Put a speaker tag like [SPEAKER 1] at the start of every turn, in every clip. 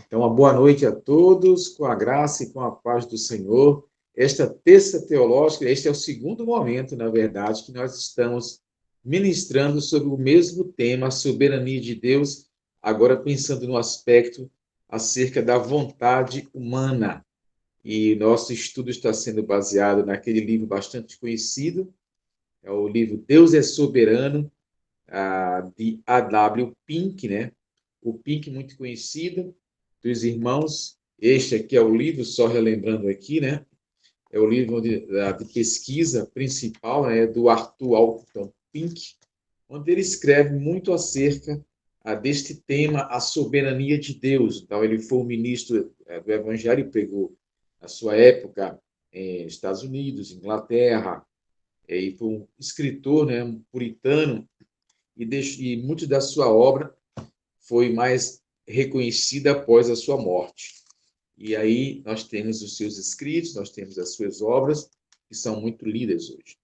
[SPEAKER 1] Então, uma boa noite a todos, com a graça e com a paz do Senhor. Esta terça teológica, este é o segundo momento, na verdade, que nós estamos ministrando sobre o mesmo tema, a soberania de Deus, agora pensando no aspecto acerca da vontade humana. E nosso estudo está sendo baseado naquele livro bastante conhecido, é o livro Deus é Soberano, de A.W. Pink, né? O Pink, muito conhecido dos irmãos. Este aqui é o livro, só relembrando aqui, né? É o livro de pesquisa principal, né, do Arthur Alton Pink, onde ele escreve muito acerca deste tema, a soberania de Deus. Então, ele foi um ministro do Evangelho e pregou, na sua época, em Estados Unidos, Inglaterra, e foi um escritor, né, um puritano, e muito da sua obra foi mais reconhecida após a sua morte. E aí nós temos os seus escritos, nós temos as suas obras, que são muito lidas hoje.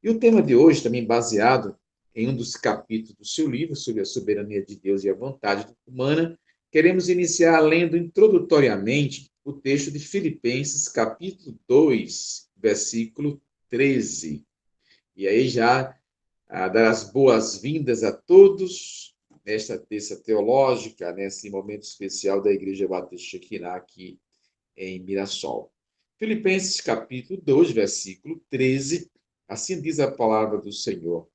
[SPEAKER 1] E o tema de hoje, também baseado em um dos capítulos do seu livro, sobre a soberania de Deus e a vontade humana, queremos iniciar lendo introdutoriamente o texto de Filipenses, capítulo 2, versículo 13. E aí já dar as boas-vindas a todos nesta terça teológica, nesse momento especial da Igreja Batista Shekinah aqui em Mirassol. Filipenses capítulo 2, versículo 13, assim diz a palavra do Senhor.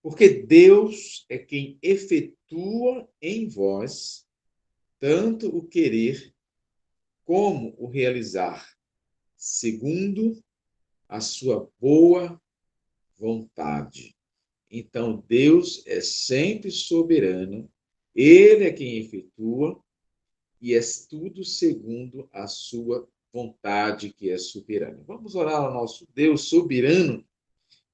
[SPEAKER 1] Porque Deus é quem efetua em vós tanto o querer como o realizar, segundo a sua boa vontade. Então, Deus é sempre soberano, Ele é quem efetua, e é tudo segundo a sua vontade, que é soberana. Vamos orar ao nosso Deus soberano,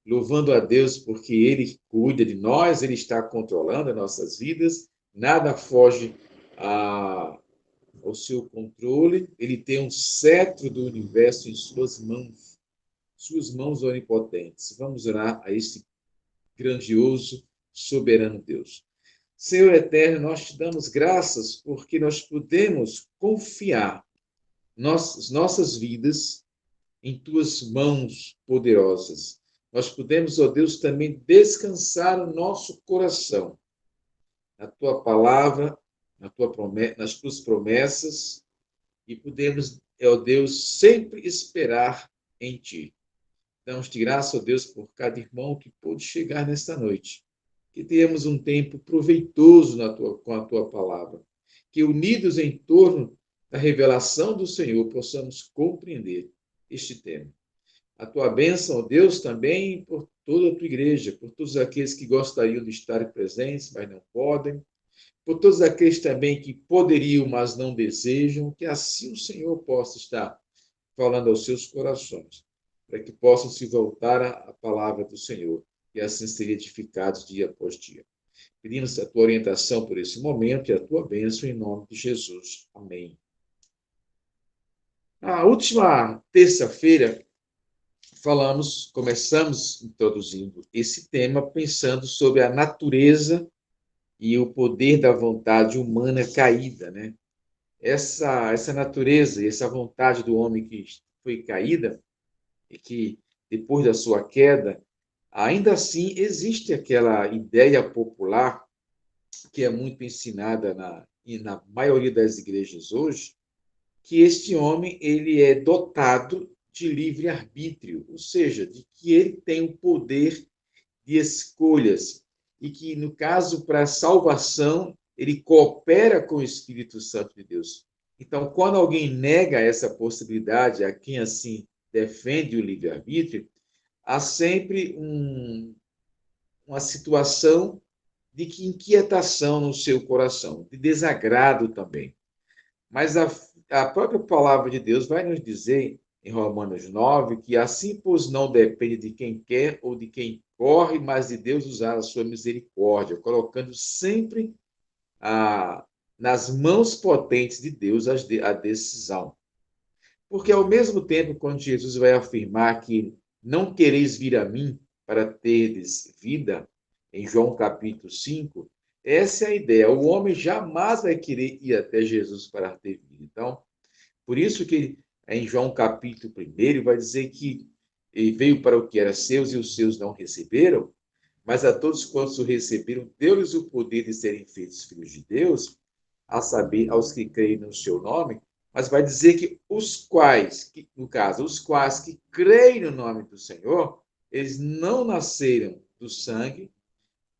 [SPEAKER 1] louvando a Deus porque Ele cuida de nós, Ele está controlando as nossas vidas, nada foge ao seu controle, Ele tem um cetro do universo em suas mãos onipotentes. Vamos orar a esse grandioso, soberano Deus. Senhor eterno, nós te damos graças porque nós podemos confiar nossas vidas em tuas mãos poderosas. Nós podemos, ó Deus, também descansar o nosso coração na tua palavra, nas tuas promessas, e podemos, ó Deus, sempre esperar em ti. Damos-te graça, ó Deus, por cada irmão que pôde chegar nesta noite. Que tenhamos um tempo proveitoso com a tua palavra. Que, unidos em torno da revelação do Senhor, possamos compreender este tema. A tua bênção, ó Deus, também por toda a tua igreja, por todos aqueles que gostariam de estar presentes, mas não podem, por todos aqueles também que poderiam, mas não desejam, que assim o Senhor possa estar falando aos seus corações, para que possam se voltar à palavra do Senhor e assim serem edificados dia após dia. Pedimos a tua orientação por esse momento e a tua bênção em nome de Jesus. Amém. Na última terça-feira, começamos introduzindo esse tema pensando sobre a natureza e o poder da vontade humana caída, né? Essa natureza e essa vontade do homem que foi caída e que, depois da sua queda, ainda assim existe aquela ideia popular que é muito ensinada na maioria das igrejas hoje, que este homem ele é dotado de livre-arbítrio, ou seja, de que ele tem o poder de escolhas e que, no caso, para a salvação, ele coopera com o Espírito Santo de Deus. Então, quando alguém nega essa possibilidade a quem assim defende o livre-arbítrio, há sempre uma situação de inquietação no seu coração, de desagrado também. Mas a própria palavra de Deus vai nos dizer, em Romanos 9, que assim, pois, não depende de quem quer ou de quem corre, mas de Deus usar a sua misericórdia, colocando sempre nas mãos potentes de Deus a decisão. Porque, ao mesmo tempo, quando Jesus vai afirmar que não quereis vir a mim para terdes vida, em João capítulo 5, Essa é a ideia. O homem jamais vai querer ir até Jesus para ter vida. Então, por isso que em João capítulo 1 vai dizer que ele veio para o que era seus e os seus não receberam, mas a todos quantos o receberam, deu-lhes o poder de serem feitos filhos de Deus, a saber, aos que creem no seu nome, mas vai dizer que os quais, no caso, os quais que creem no nome do Senhor, eles não nasceram do sangue,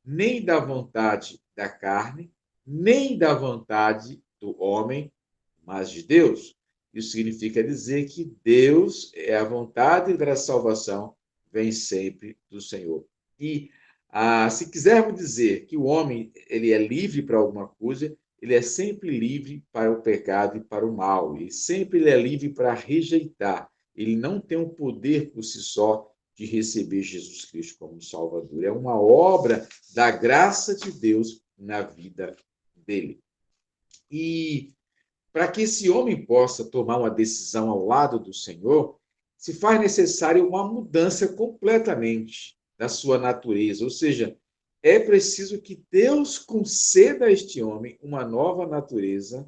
[SPEAKER 1] nem da vontade da carne, nem da vontade do homem, mas de Deus. Isso significa dizer que Deus é a vontade da salvação, vem sempre do Senhor. E se quisermos dizer que o homem ele é livre para alguma coisa, ele é sempre livre para o pecado e para o mal. E sempre ele é livre para rejeitar. Ele não tem o poder por si só de receber Jesus Cristo como Salvador. É uma obra da graça de Deus na vida dele. E para que esse homem possa tomar uma decisão ao lado do Senhor, se faz necessário uma mudança completamente da sua natureza, ou seja, é preciso que Deus conceda a este homem uma nova natureza,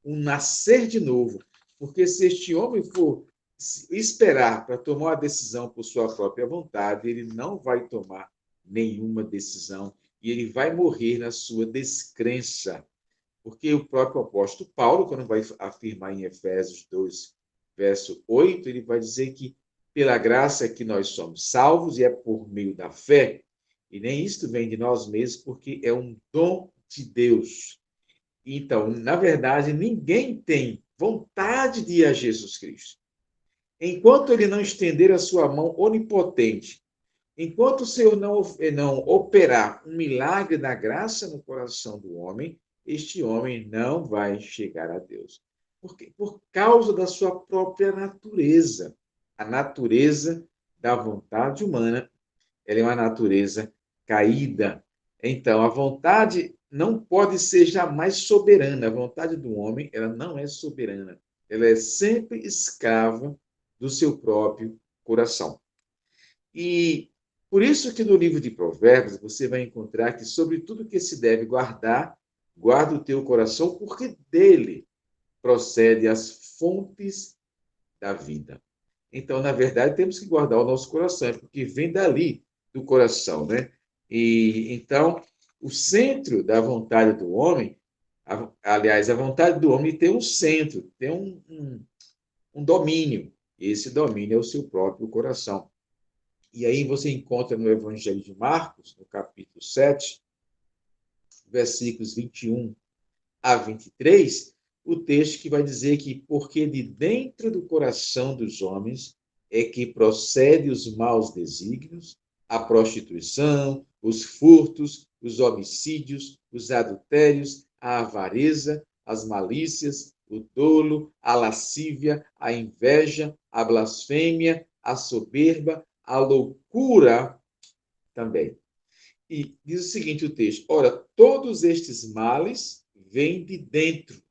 [SPEAKER 1] um nascer de novo, porque se este homem for esperar para tomar uma decisão por sua própria vontade, ele não vai tomar nenhuma decisão e ele vai morrer na sua descrença. Porque o próprio apóstolo Paulo, quando vai afirmar em Efésios 2, verso 8, ele vai dizer que pela graça que nós somos salvos e é por meio da fé, e nem isto vem de nós mesmos, porque é um dom de Deus. Então, na verdade, ninguém tem vontade de ir a Jesus Cristo. Enquanto ele não estender a sua mão onipotente, enquanto o Senhor não operar um milagre da graça no coração do homem, este homem não vai chegar a Deus. Por quê? Por causa da sua própria natureza. A natureza da vontade humana, ela é uma natureza caída. Então, a vontade não pode ser jamais soberana. A vontade do homem, ela não é soberana. Ela é sempre escrava do seu próprio coração. E por isso que no livro de Provérbios você vai encontrar que sobre tudo que se deve guardar, guarda o teu coração, porque dele procede as fontes da vida. Então, na verdade, temos que guardar o nosso coração, porque vem dali do coração, né? E então, o centro da vontade do homem, aliás, a vontade do homem tem um centro, tem um domínio. Esse domínio é o seu próprio coração. E aí você encontra no Evangelho de Marcos, no capítulo 7, versículos 21 a 23, o texto que vai dizer que porque de dentro do coração dos homens é que procede os maus desígnios, a prostituição, os furtos, os homicídios, os adultérios, a avareza, as malícias, o dolo, a lascívia, a inveja, a blasfêmia, a soberba, a loucura também. E diz o seguinte o texto: ora, todos estes males vêm de dentro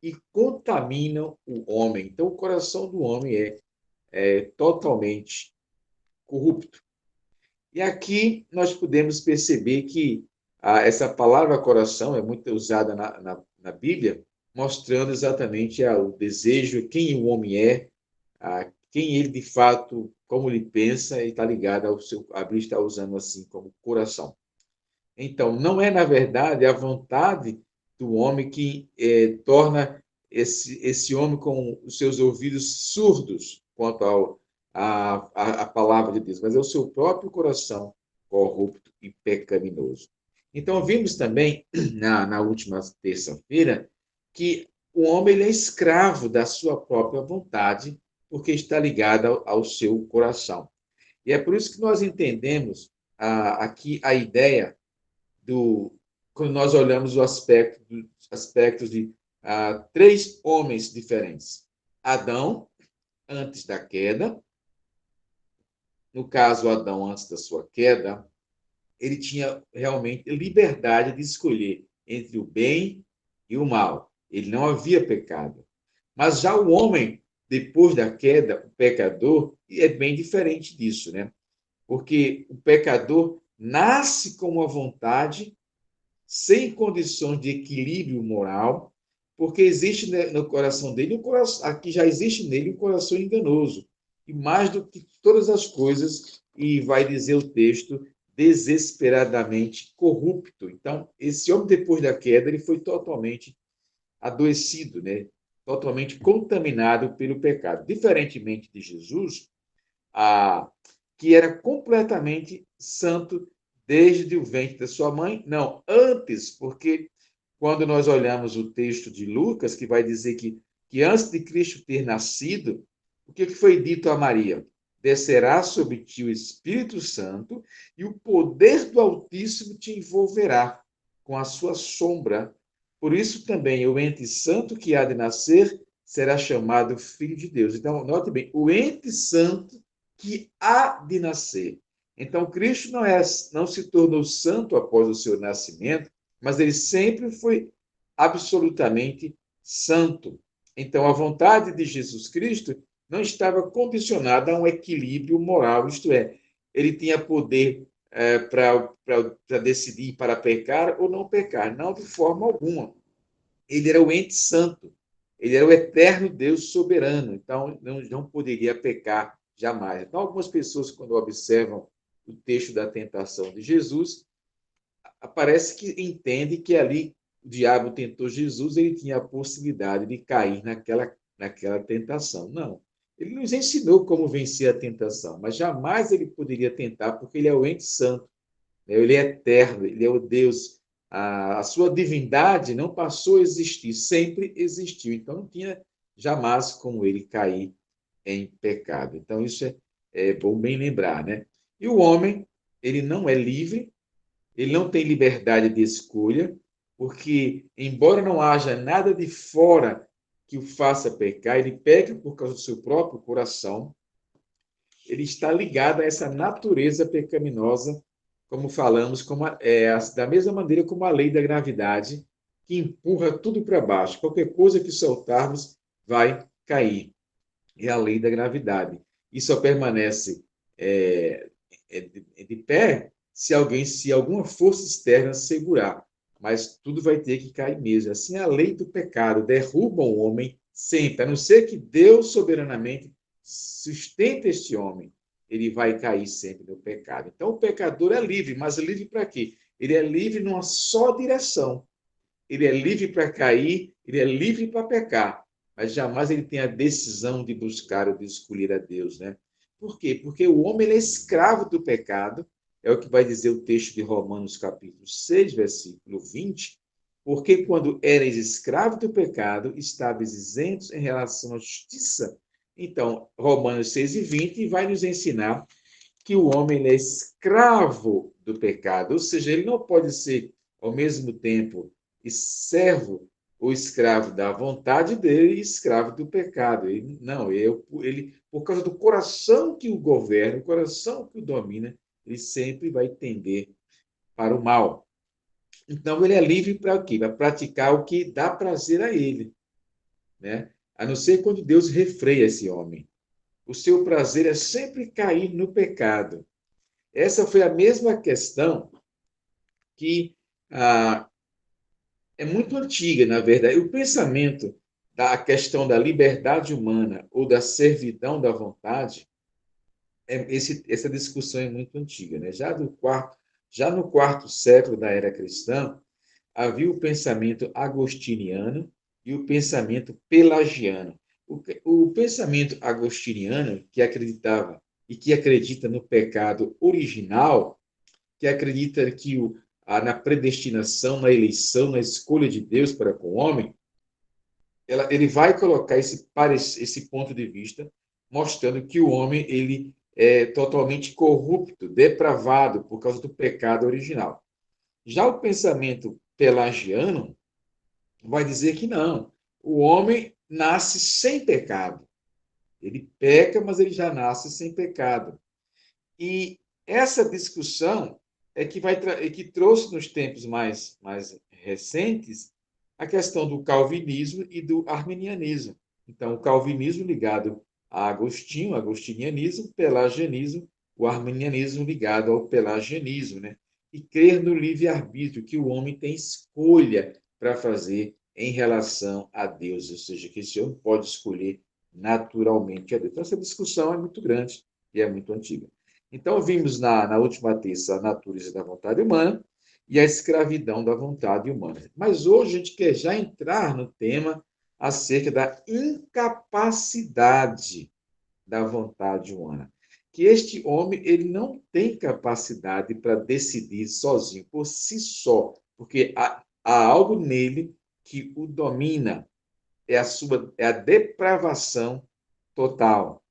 [SPEAKER 1] e contaminam o homem. Então, o coração do homem é totalmente corrupto. E aqui nós podemos perceber que essa palavra coração é muito usada na Bíblia, mostrando exatamente o desejo, quem o homem é, quem ele de fato, como ele pensa, e está ligado ao seu. A Bíblia está usando assim como coração. Então, não é, na verdade, a vontade do homem que torna esse homem com os seus ouvidos surdos quanto à palavra de Deus, mas é o seu próprio coração corrupto e pecaminoso. Então, vimos também, na última terça-feira, que o homem ele é escravo da sua própria vontade, porque está ligado ao seu coração. E é por isso que nós entendemos aqui a ideia quando nós olhamos os aspectos de três homens diferentes. Adão, antes da queda, no caso, Adão, antes da sua queda, ele tinha realmente liberdade de escolher entre o bem e o mal. Ele não havia pecado. Mas já o homem, depois da queda, o pecador, é bem diferente disso, né? Porque o pecador nasce com uma vontade sem condições de equilíbrio moral, porque existe no coração dele, aqui já existe nele um coração enganoso, e mais do que todas as coisas, e vai dizer o texto, desesperadamente corrupto. Então, esse homem, depois da queda, ele foi totalmente adoecido, né? Totalmente contaminado pelo pecado. Diferentemente de Jesus, que era completamente santo desde o ventre da sua mãe. Não, antes, porque quando nós olhamos o texto de Lucas, que vai dizer que antes de Cristo ter nascido, o que foi dito a Maria? Descerá sobre ti o Espírito Santo e o poder do Altíssimo te envolverá com a sua sombra. Por isso também o ente santo que há de nascer será chamado Filho de Deus. Então, note bem, o ente santo que há de nascer. Então, Cristo não se tornou santo após o seu nascimento, mas ele sempre foi absolutamente santo. Então, a vontade de Jesus Cristo não estava condicionada a um equilíbrio moral, isto é, ele tinha poder para decidir para pecar ou não pecar, não de forma alguma. Ele era o ente santo, ele era o eterno Deus soberano, então não poderia pecar jamais. Então, algumas pessoas, quando observam o texto da tentação de Jesus, parece que entende que ali o diabo tentou Jesus, ele tinha a possibilidade de cair naquela tentação. Não. Ele nos ensinou como vencer a tentação, mas jamais ele poderia tentar, porque ele é o ente santo, né? Ele é eterno, ele é o Deus. A sua divindade não passou a existir, sempre existiu. Então não tinha jamais como ele cair em pecado. Então isso é bom bem lembrar, né? E o homem, ele não é livre, ele não tem liberdade de escolha, porque, embora não haja nada de fora que o faça pecar, ele peca por causa do seu próprio coração, ele está ligado a essa natureza pecaminosa, como falamos, da mesma maneira como a lei da gravidade, que empurra tudo para baixo. Qualquer coisa que soltarmos vai cair. É a lei da gravidade. E só permanece de pé se alguma força externa segurar. Mas tudo vai ter que cair mesmo. Assim, a lei do pecado derruba o homem sempre, a não ser que Deus soberanamente sustente este homem. Ele vai cair sempre no pecado. Então, o pecador é livre, mas livre para quê? Ele é livre numa só direção. Ele é livre para cair, ele é livre para pecar, mas jamais ele tem a decisão de buscar ou de escolher a Deus, né? Por quê? Porque o homem ele é escravo do pecado, é o que vai dizer o texto de Romanos, capítulo 6, versículo 20, porque quando eres escravo do pecado, estavas isentos em relação à justiça. Então, Romanos 6 e 20 vai nos ensinar que o homem é escravo do pecado, ou seja, ele não pode ser, ao mesmo tempo, servo ou escravo da vontade dele e escravo do pecado. Ele, não, ele, por causa do coração que o governa, o coração que o domina, ele sempre vai tender para o mal. Então, ele é livre para o quê? Para praticar o que dá prazer a ele, né? A não ser quando Deus refreia esse homem. O seu prazer é sempre cair no pecado. Essa foi a mesma questão que é muito antiga, na verdade. O pensamento da questão da liberdade humana ou da servidão da vontade, essa discussão é muito antiga, né? Já no quarto século da era cristã, havia o pensamento agostiniano e o pensamento pelagiano. O pensamento agostiniano, que acreditava e que acredita no pecado original, que acredita que na predestinação, na eleição, na escolha de Deus para com o homem, ele vai colocar esse ponto de vista, mostrando que o homem ele é totalmente corrupto, depravado por causa do pecado original. Já o pensamento pelagiano vai dizer que não, o homem nasce sem pecado. Ele peca, mas ele já nasce sem pecado. E essa discussão que trouxe nos tempos mais recentes a questão do calvinismo e do arminianismo. Então, o calvinismo ligado a Agostinho, agostinianismo, pelagianismo, o arminianismo ligado ao pelagianismo, né? e crer no livre-arbítrio, que o homem tem escolha para fazer em relação a Deus, ou seja, que esse homem pode escolher naturalmente a Deus. Então, essa discussão é muito grande e é muito antiga. Então, vimos na última terça a natureza da vontade humana e a escravidão da vontade humana. Mas hoje a gente quer já entrar no tema acerca da incapacidade da vontade humana. Que este homem ele não tem capacidade para decidir sozinho, por si só, porque há algo nele que o domina, é a depravação total.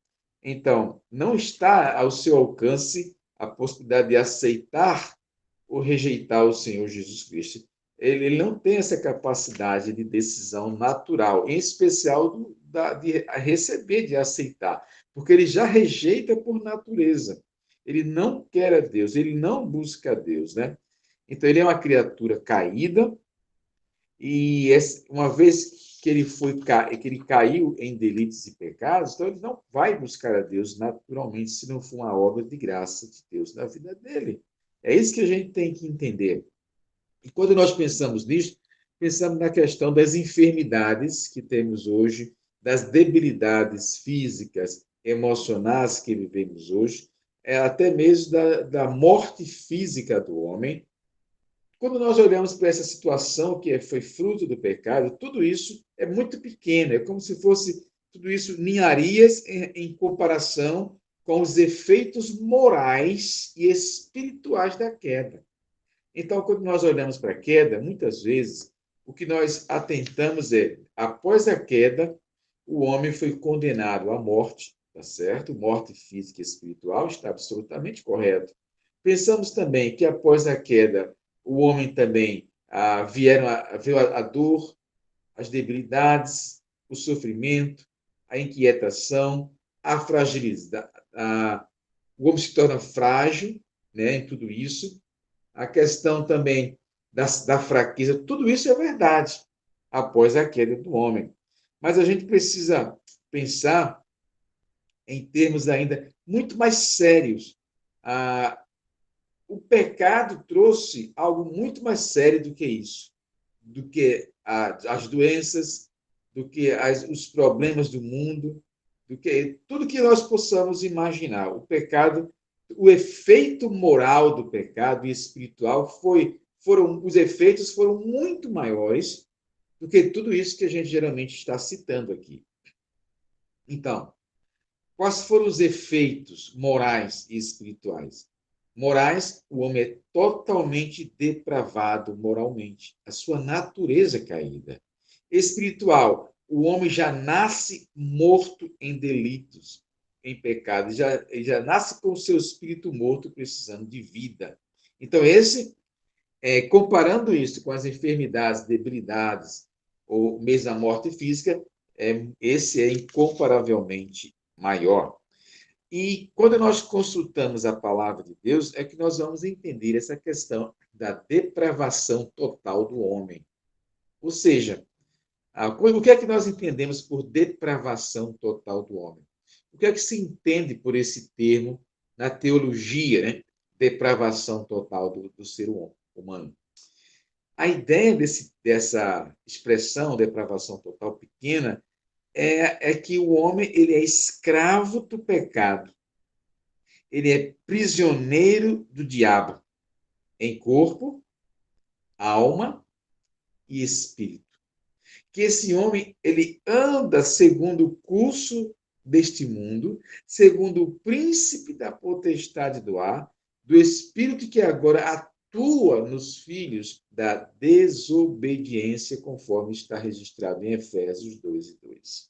[SPEAKER 1] Então, não está ao seu alcance a possibilidade de aceitar ou rejeitar o Senhor Jesus Cristo. Ele não tem essa capacidade de decisão natural, em especial de receber, de aceitar, porque ele já rejeita por natureza. Ele não quer a Deus, ele não busca a Deus, né? Então, ele é uma criatura caída, e uma vez que ele caiu em delitos e pecados, então ele não vai buscar a Deus naturalmente se não for uma obra de graça de Deus na vida dele. É isso que a gente tem que entender. E quando nós pensamos nisso, pensamos na questão das enfermidades que temos hoje, das debilidades físicas, emocionais que vivemos hoje, até mesmo da morte física do homem. Quando nós olhamos para essa situação que foi fruto do pecado, tudo isso é muito pequeno, é como se fosse tudo isso ninharias em comparação com os efeitos morais e espirituais da queda. Então, quando nós olhamos para a queda, muitas vezes o que nós atentamos é, após a queda, o homem foi condenado à morte, tá certo? Morte física e espiritual, está absolutamente correto. Pensamos também que após a queda, o homem também veio a dor, as debilidades, o sofrimento, a inquietação, a fragilidade. O homem se torna frágil, né, em tudo isso. A questão também da fraqueza, tudo isso é verdade após a queda do homem. Mas a gente precisa pensar em termos ainda muito mais sérios. O pecado trouxe algo muito mais sério do que isso, do que as doenças, do que os problemas do mundo, do que tudo que nós possamos imaginar. O pecado, o efeito moral do pecado e espiritual os efeitos foram muito maiores do que tudo isso que a gente geralmente está citando aqui. Então, quais foram os efeitos morais e espirituais? Morais, o homem é totalmente depravado moralmente, a sua natureza é caída. Espiritual, o homem já nasce morto em delitos, em pecados, já nasce com o seu espírito morto, precisando de vida. Então, comparando isso com as enfermidades, debilidades, ou mesmo a morte física, esse é incomparavelmente maior. E quando nós consultamos a palavra de Deus, é que nós vamos entender essa questão da depravação total do homem. Ou seja, o que é que nós entendemos por depravação total do homem? O que é que se entende por esse termo na teologia, né? Depravação total do ser humano? A ideia dessa expressão, depravação total pequena, é que o homem ele é escravo do pecado. Ele é prisioneiro do diabo em corpo, alma e espírito. Que esse homem ele anda segundo o curso deste mundo, segundo o príncipe da potestade do ar, do espírito que agora atua nos filhos da desobediência, conforme está registrado em Efésios 2:2.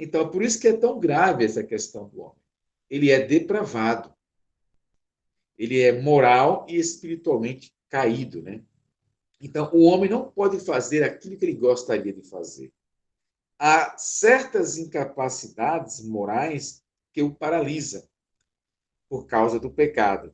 [SPEAKER 1] Então, por isso que é tão grave essa questão do homem. Ele é depravado. Ele é moral e espiritualmente caído, né? Então, o homem não pode fazer aquilo que ele gostaria de fazer. Há certas incapacidades morais que o paralisam por causa do pecado.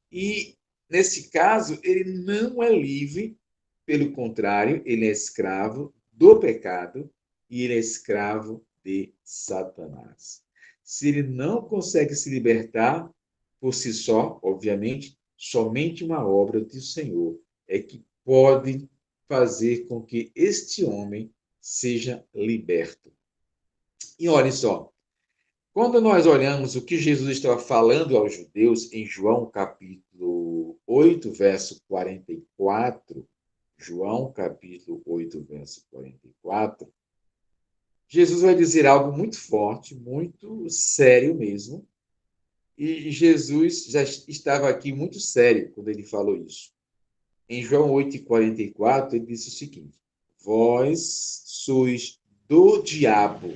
[SPEAKER 1] E, nesse caso, ele não é livre, pelo contrário, ele é escravo do pecado e ele é escravo de Satanás. Se ele não consegue se libertar por si só, obviamente, Somente uma obra do Senhor é que pode fazer com que este homem seja liberto. E olha só, quando nós olhamos o que Jesus estava falando aos judeus em João capítulo 8, verso 44, João capítulo 8, verso 44, Jesus vai dizer algo muito forte, muito sério mesmo, e Jesus já estava aqui muito sério quando ele falou isso. Em João 8:44, ele disse o seguinte: Vós sois do diabo,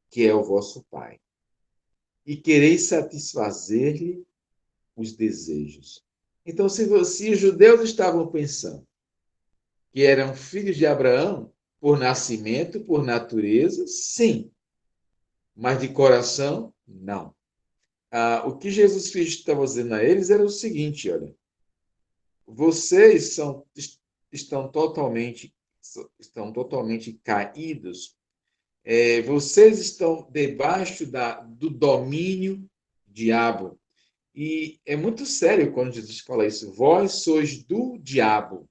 [SPEAKER 1] que é o vosso pai, e quereis satisfazer-lhe os desejos. Então, se os judeus estavam pensando que eram filhos de Abraão, por nascimento, por natureza, sim, mas de coração, não. O que Jesus Cristo estava dizendo a eles era o seguinte: olha, vocês estão totalmente caídos, vocês estão debaixo do domínio do diabo. E é muito sério quando Jesus fala isso. Vós sois do diabo,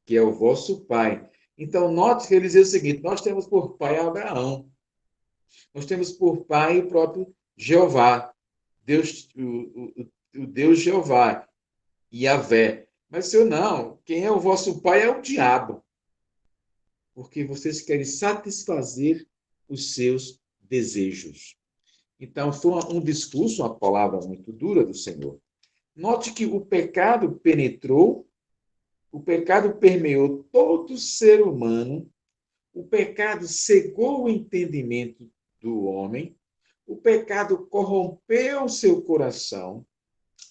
[SPEAKER 1] que é o vosso pai. Então, note que ele diz o seguinte: nós temos por pai Abraão, nós temos por pai o próprio Jeová, Deus, o Deus Jeová, Yahvé. Mas, Senhor, não, quem é o vosso pai é o diabo, porque vocês querem satisfazer os seus desejos. Então, foi um discurso, uma palavra muito dura do Senhor. Note que o pecado penetrou, o pecado permeou todo ser humano, o pecado cegou o entendimento do homem, o pecado corrompeu seu coração,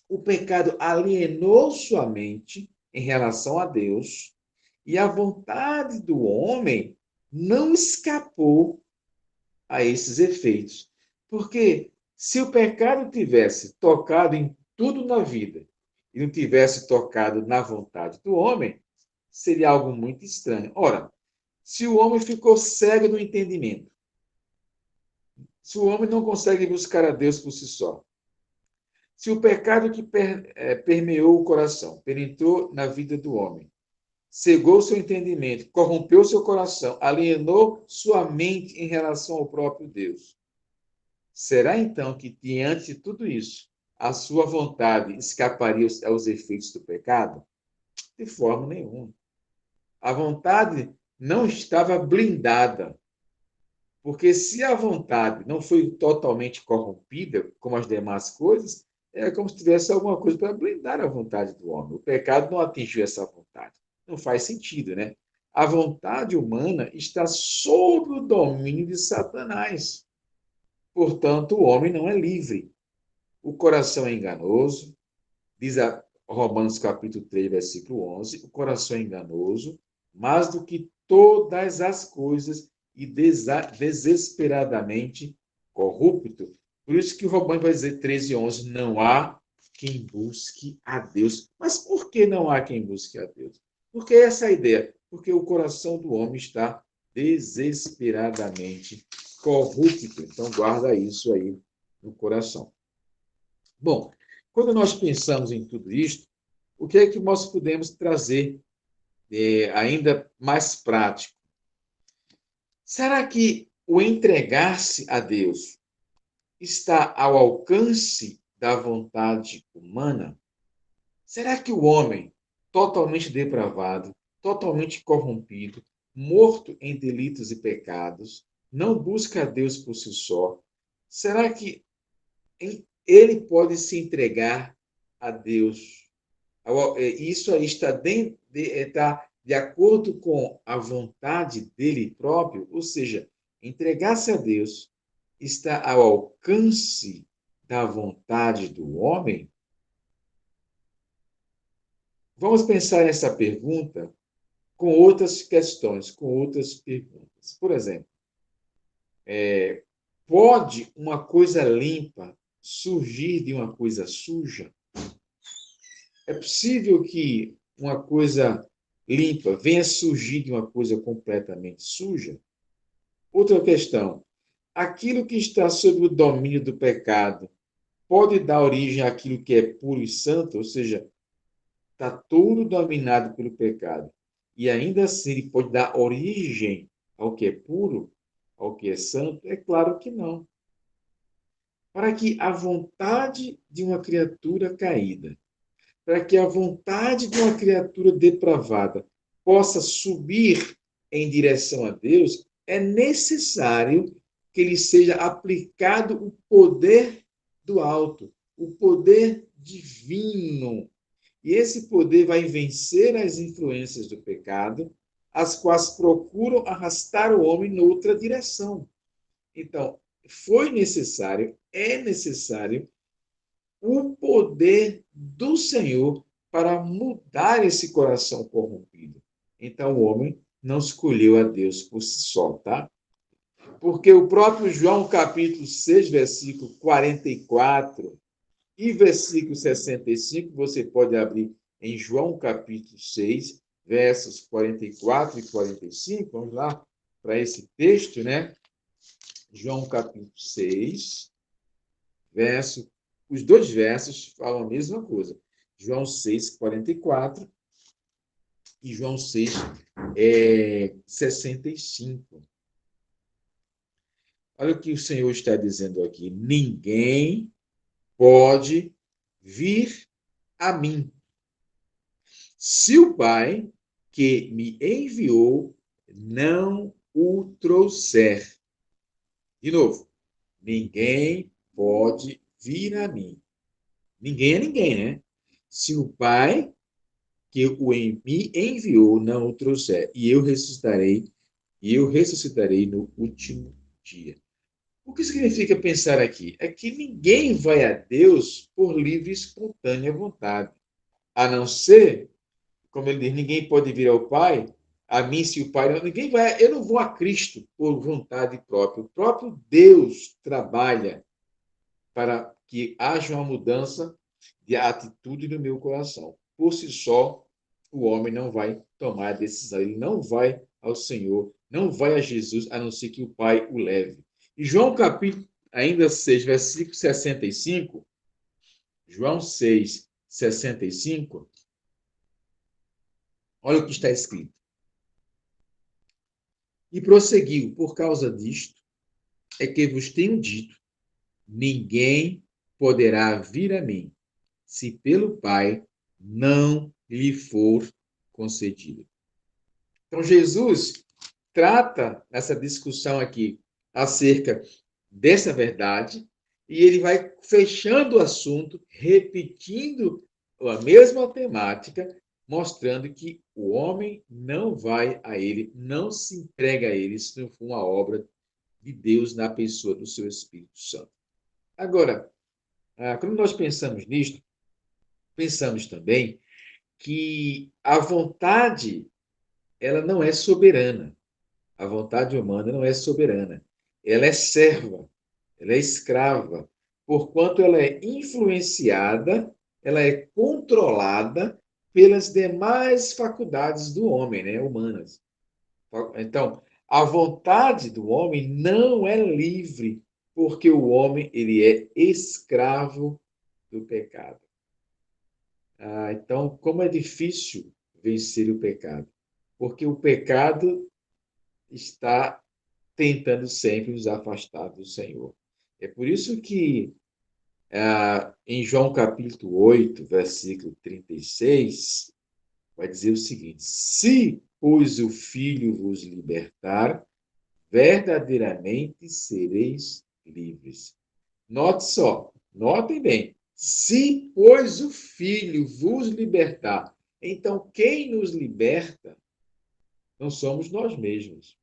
[SPEAKER 1] o pecado alienou sua mente em relação a Deus, e a vontade do homem não escapou a esses efeitos. Porque se o pecado tivesse tocado em tudo na vida e não tivesse tocado na vontade do homem, seria algo muito estranho. Ora, se o homem ficou cego no entendimento, se o homem não consegue buscar a Deus por si só, se o pecado que permeou o coração, penetrou na vida do homem, cegou seu entendimento, corrompeu seu coração, alienou sua mente em relação ao próprio Deus, será então que, diante de tudo isso, a sua vontade escaparia aos efeitos do pecado? De forma nenhuma. A vontade não estava blindada. Porque se a vontade não foi totalmente corrompida, como as demais coisas, é como se tivesse alguma coisa para blindar a vontade do homem. O pecado não atingiu essa vontade. Não faz sentido, né? A vontade humana está sob o domínio de Satanás. Portanto, o homem não é livre. O coração é enganoso, diz a Romanos capítulo 3, versículo 11, o coração é enganoso, mais do que todas as coisas e desesperadamente corrupto. Por isso que o Romanos vai dizer 13, 11, não há quem busque a Deus. Mas por que não há quem busque a Deus? Porque essa é a ideia. Porque o coração do homem está desesperadamente corrupto. Então, guarda isso aí no coração. Bom, quando nós pensamos em tudo isto, o que é que nós podemos trazer ainda mais prático? Será que o entregar-se a Deus está ao alcance da vontade humana? Será que o homem, totalmente depravado, totalmente corrompido, morto em delitos e pecados, não busca a Deus por si só? Será que ele pode se entregar a Deus? Isso aí está de acordo com a vontade dele próprio, ou seja, entregar-se a Deus está ao alcance da vontade do homem? Vamos pensar nessa pergunta com outras questões, com outras perguntas. Por exemplo, pode uma coisa limpa surgir de uma coisa suja? É possível que uma coisa limpa venha surgir de uma coisa completamente suja? Outra questão: aquilo que está sob o domínio do pecado pode dar origem àquilo que é puro e santo, ou seja, está todo dominado pelo pecado. E ainda assim ele pode dar origem ao que é puro, ao que é santo? É claro que não. Para que a vontade de uma criatura caída, para que a vontade de uma criatura depravada possa subir em direção a Deus, é necessário que lhe seja aplicado o poder do alto, o poder divino. E esse poder vai vencer as influências do pecado, as quais procuram arrastar o homem noutra direção. Então, foi necessário, é necessário o poder do Senhor para mudar esse coração corrompido. Então, o homem não escolheu a Deus por si só, tá? Porque o próprio João, capítulo 6, versículo 44 e versículo 65, você pode abrir em João, capítulo 6, versos 44 e 45. Vamos lá para esse texto, né? João, capítulo 6, verso, os dois versos falam a mesma coisa. João 6, 44 e João 6, 65. Olha o que o Senhor está dizendo aqui. Ninguém pode vir a mim, se o Pai que me enviou não o trouxer. De novo, ninguém pode vir a mim. Ninguém é ninguém, né? Se o Pai que me enviou não o trouxer, e eu ressuscitarei no último dia. O que significa pensar aqui? É que ninguém vai a Deus por livre e espontânea vontade, a não ser, como ele diz, ninguém pode vir ao Pai, a mim se o Pai não, ninguém vai, eu não vou a Cristo por vontade própria. O próprio Deus trabalha para que haja uma mudança de atitude no meu coração. Por si só, o homem não vai tomar a decisão, ele não vai ao Senhor, não vai a Jesus, a não ser que o Pai o leve. E João capítulo ainda 6, versículo 65, João 6, 65, olha o que está escrito. E prosseguiu, por causa disto, é que vos tenho dito, ninguém poderá vir a mim, se pelo Pai não lhe for concedido. Então, Jesus trata essa discussão aqui acerca dessa verdade e ele vai fechando o assunto, repetindo a mesma temática, mostrando que o homem não vai a ele, não se entrega a ele se não for uma obra de Deus na pessoa do seu Espírito Santo. Agora, quando nós pensamos nisto, pensamos também que a vontade ela não é soberana. A vontade humana não é soberana. Ela é serva, ela é escrava, porquanto ela é influenciada, ela é controlada pelas demais faculdades do homem, né, humanas. Então, a vontade do homem não é livre, porque o homem ele é escravo do pecado. Então, como é difícil vencer o pecado? Porque o pecado está tentando sempre nos afastar do Senhor. É por isso que em João capítulo 8, versículo 36, vai dizer o seguinte: se, pois, o Filho vos libertar, verdadeiramente sereis livres. Note só, notem bem. Se, pois, o Filho vos libertar, então quem nos liberta não somos nós mesmos.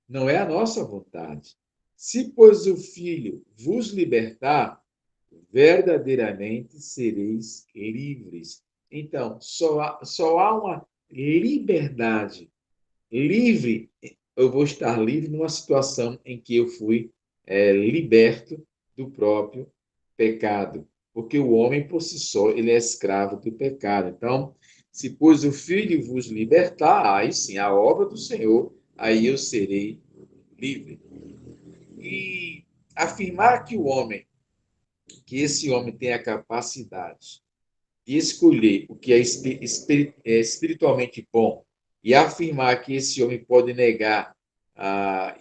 [SPEAKER 1] Não é a nossa vontade. Se, pois, o Filho vos libertar, verdadeiramente sereis livres. Então, só há uma liberdade. Livre, eu vou estar livre numa situação em que eu fui liberto do próprio pecado. Porque o homem, por si só, ele é escravo do pecado. Então, se pois o Filho vos libertar, aí sim, a obra do Senhor, aí eu serei livre. E afirmar que o homem que esse homem tem a capacidade de escolher o que é espiritualmente bom e afirmar que esse homem pode negar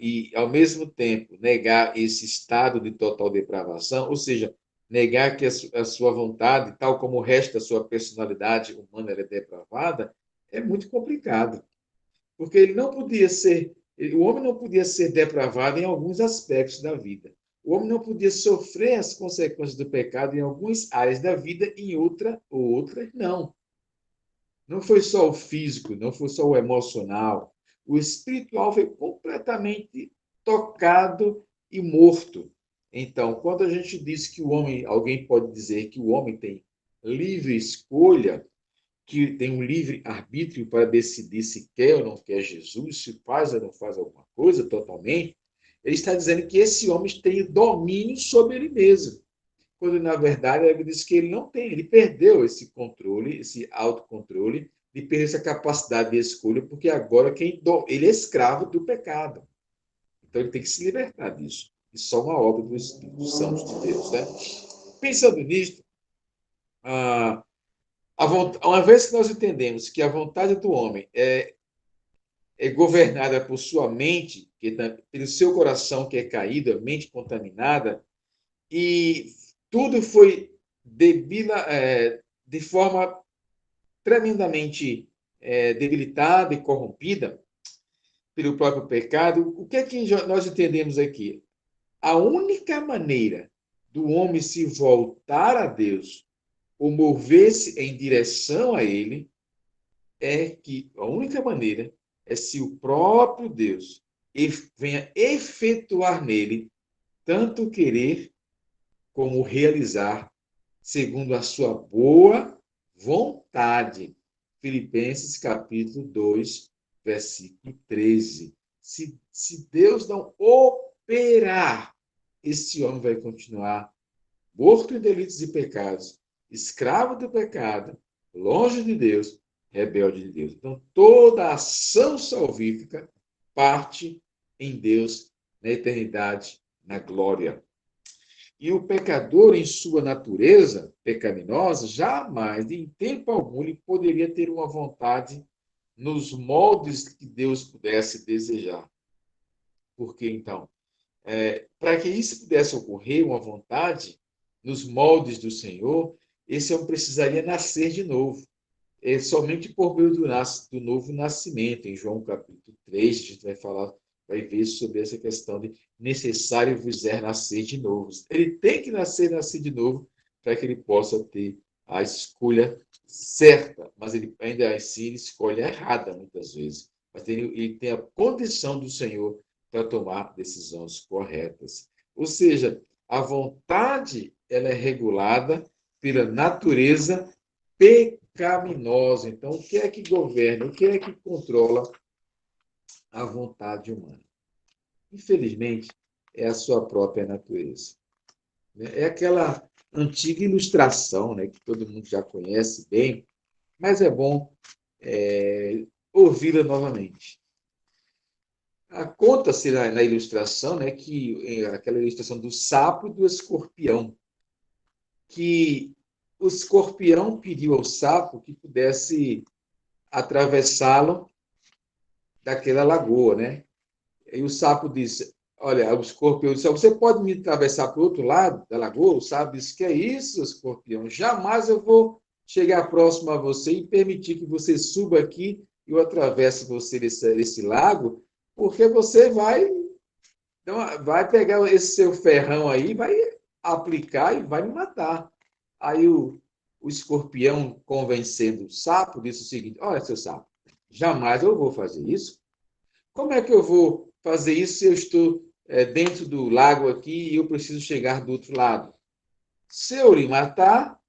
[SPEAKER 1] e, ao mesmo tempo, negar esse estado de total depravação, ou seja, negar que a sua vontade, tal como o resto da sua personalidade humana é depravada, é muito complicado. Porque ele não podia ser, o homem não podia ser depravado em alguns aspectos da vida. O homem não podia sofrer as consequências do pecado em algumas áreas da vida, em outras não. Não foi só o físico, não foi só o emocional. O espiritual foi completamente tocado e morto. Então, quando a gente diz que o homem, alguém pode dizer que o homem tem livre escolha, que tem um livre arbítrio para decidir se quer ou não quer Jesus, se faz ou não faz alguma coisa totalmente, ele está dizendo que esse homem tem domínio sobre ele mesmo. Quando, na verdade, ele diz que ele não tem, ele perdeu esse controle, esse autocontrole, ele perdeu essa capacidade de escolha, porque agora ele é escravo do pecado. Então, ele tem que se libertar disso. E só uma obra do Espírito Santo de Deus. Né? Pensando nisso, ah, uma vez que nós entendemos que a vontade do homem é governada por sua mente, pelo seu coração que é caído, a mente contaminada, e tudo foi de forma tremendamente debilitada e corrompida pelo próprio pecado, o que é que nós entendemos aqui? A única maneira do homem se voltar a Deus ou mover-se em direção a Ele é que a única maneira é se o próprio Deus venha efetuar nele tanto querer como realizar, segundo a sua boa vontade. Filipenses capítulo 2, versículo 13. Se Deus não operar, esse homem vai continuar morto em delitos e pecados, escravo do pecado, longe de Deus, rebelde de Deus. Então, toda a ação salvífica parte em Deus, na eternidade, na glória. E o pecador, em sua natureza pecaminosa, jamais, em tempo algum, ele poderia ter uma vontade nos moldes que Deus pudesse desejar. Porque, então, para que isso pudesse ocorrer, uma vontade, nos moldes do Senhor, esse homem precisaria nascer de novo. Somente por meio do novo nascimento. Em João capítulo 3, a gente vai ver sobre essa questão de necessário vos é nascer de novo. Ele tem que nascer de novo para que ele possa ter a escolha certa, mas ele ainda assim escolhe errada muitas vezes. Mas ele tem a condição do Senhor para tomar decisões corretas. Ou seja, a vontade ela é regulada pela natureza pecaminosa. Então, o que é que governa, o que é que controla a vontade humana? Infelizmente, é a sua própria natureza. É aquela antiga ilustração, né, que todo mundo já conhece bem, mas é bom ouvi-la novamente. Conta-se na ilustração, né, que aquela ilustração do sapo e do escorpião, que o escorpião pediu ao sapo que pudesse atravessá-lo daquela lagoa, né? E o sapo disse, olha, o escorpião disse, você pode me atravessar para o outro lado da lagoa? O sapo disse, que é isso, escorpião? Jamais eu vou chegar próximo a você e permitir que você suba aqui e eu atravesse você desse lago, porque você vai pegar esse seu ferrão aí, vai aplicar e vai me matar. Aí o escorpião, convencendo o sapo, disse o seguinte, olha, seu sapo, jamais eu vou fazer isso. Como é que eu vou fazer isso se eu estou dentro do lago aqui e eu preciso chegar do outro lado? Se eu lhe matar,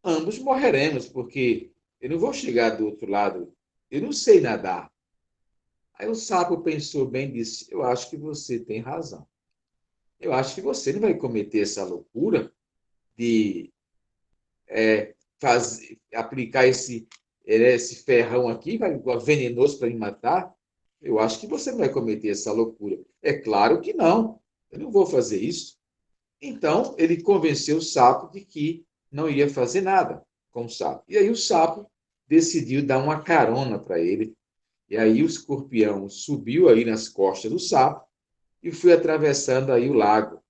[SPEAKER 1] ambos morreremos, porque eu não vou chegar do outro lado. Eu não sei nadar. Aí o sapo pensou bem e disse, eu acho que você tem razão. Eu acho que você não vai cometer essa loucura de aplicar esse ferrão aqui, venenoso para me matar. Eu acho que você não vai cometer essa loucura. É claro que não. Eu não vou fazer isso. Então, ele convenceu o sapo de que não ia fazer nada com o sapo. E aí o sapo decidiu dar uma carona para ele. E aí o escorpião subiu aí nas costas do sapo e foi atravessando aí o lago.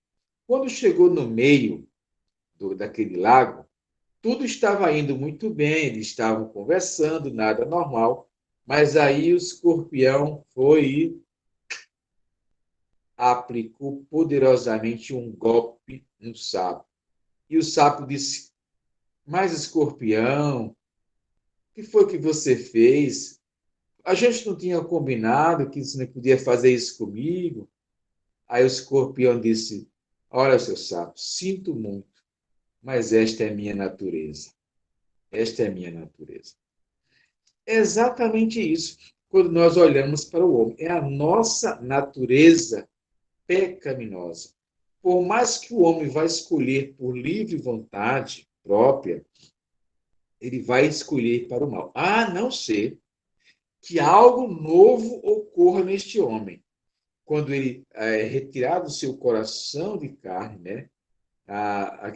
[SPEAKER 1] Quando chegou no meio daquele lago, tudo estava indo muito bem, eles estavam conversando, nada normal, mas aí o escorpião foi e aplicou poderosamente um golpe no sapo. E o sapo disse: Mas, escorpião, o que foi que você fez? A gente não tinha combinado que você não podia fazer isso comigo? Aí o escorpião disse: Olha, seu sapo, sinto muito, mas esta é minha natureza. Esta é minha natureza. É exatamente isso. Quando nós olhamos para o homem, é a nossa natureza pecaminosa. Por mais que o homem vá escolher por livre vontade própria, ele vai escolher para o mal, a não ser que algo novo ocorra neste homem. Quando ele é retirado do seu coração de carne, né?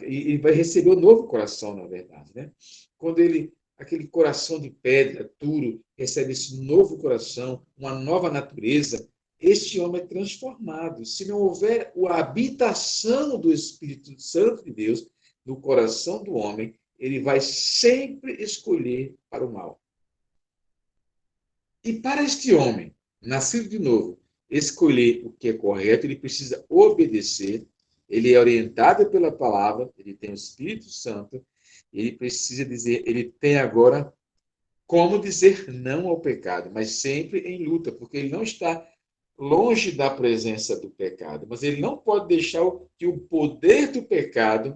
[SPEAKER 1] Ele vai receber um novo coração, na verdade, né? Quando ele, aquele coração de pedra, duro, recebe esse novo coração, uma nova natureza, este homem é transformado. Se não houver a habitação do Espírito Santo de Deus no coração do homem, ele vai sempre escolher para o mal. E para este homem, nascido de novo, escolher o que é correto, ele precisa obedecer, ele é orientado pela palavra, ele tem o Espírito Santo, ele precisa dizer, ele tem agora como dizer não ao pecado, mas sempre em luta, porque ele não está longe da presença do pecado, mas ele não pode deixar que o poder do pecado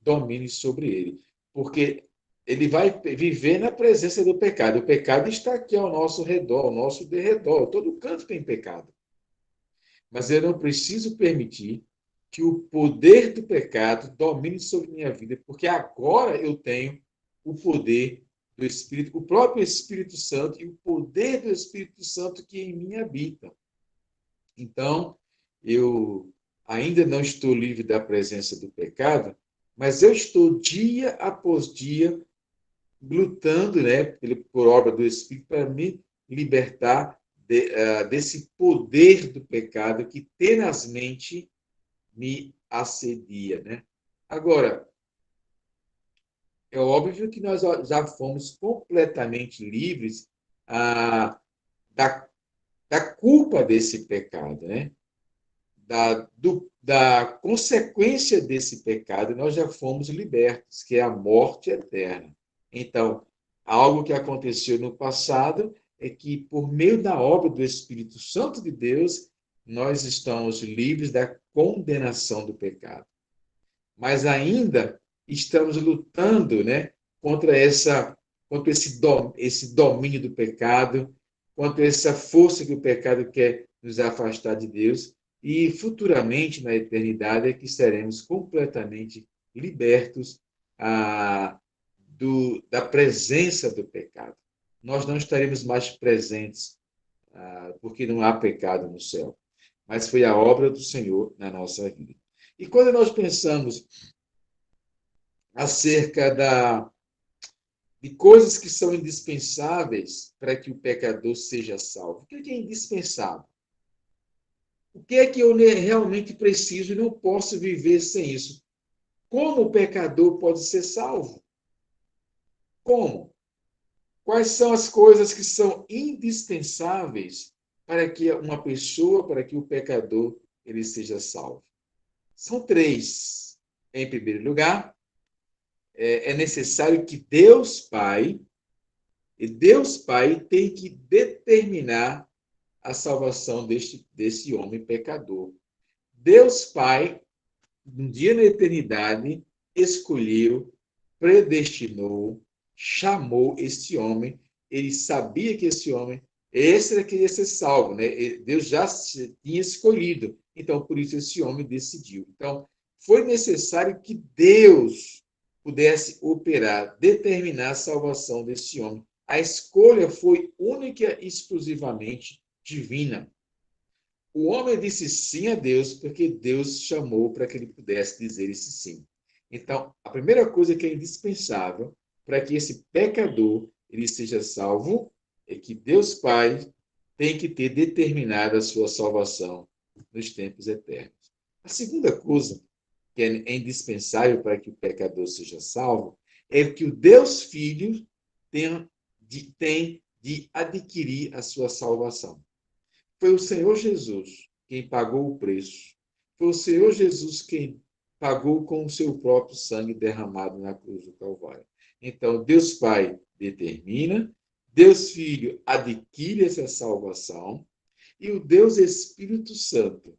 [SPEAKER 1] domine sobre ele, porque ele vai viver na presença do pecado. O pecado está aqui ao nosso redor, ao nosso derredor. Todo canto tem pecado. Mas eu não preciso permitir que o poder do pecado domine sobre minha vida, porque agora eu tenho o poder do Espírito, o próprio Espírito Santo e o poder do Espírito Santo que em mim habita. Então, eu ainda não estou livre da presença do pecado, mas eu estou dia após dia lutando, né, por obra do Espírito, para me libertar desse poder do pecado que tenazmente me assedia, né? Agora, é óbvio que nós já fomos completamente livres da, da culpa desse pecado, né? Da consequência desse pecado, nós já fomos libertos, que é a morte eterna. Então, algo que aconteceu no passado é que, por meio da obra do Espírito Santo de Deus, nós estamos livres da condenação do pecado. Mas ainda estamos lutando, né, contra esse domínio do pecado, contra essa força que o pecado quer nos afastar de Deus, e futuramente, na eternidade, é que seremos completamente libertos da presença do pecado. Nós não estaremos mais presentes, porque não há pecado no céu, mas foi a obra do Senhor na nossa vida. E quando nós pensamos acerca de coisas que são indispensáveis para que o pecador seja salvo, o que é indispensável? O que é que eu realmente preciso e não posso viver sem isso? Como o pecador pode ser salvo? Como? Quais são as coisas que são indispensáveis para que uma pessoa, para que o pecador, ele seja salvo? São três. Em primeiro lugar, é necessário que Deus Pai tem que determinar a salvação desse homem pecador. Deus Pai, um dia na eternidade, escolheu, predestinou, chamou esse homem. Ele sabia que esse homem, esse era que ia ser salvo, né? Deus já tinha escolhido. Então, por isso, esse homem decidiu. Então, foi necessário que Deus pudesse operar, determinar a salvação desse homem. A escolha foi única e exclusivamente divina. o homem disse sim a Deus porque Deus chamou para que ele pudesse dizer esse sim. Então, a primeira coisa que é indispensável para que esse pecador ele seja salvo é que Deus Pai tem que ter determinado a sua salvação nos tempos eternos. A segunda coisa que é indispensável para que o pecador seja salvo é que o Deus Filho tem de adquirir a sua salvação. Foi o Senhor Jesus quem pagou o preço. Foi o Senhor Jesus quem pagou com o seu próprio sangue derramado na cruz do Calvário. Então, Deus Pai determina, Deus Filho adquire essa salvação e o Deus Espírito Santo,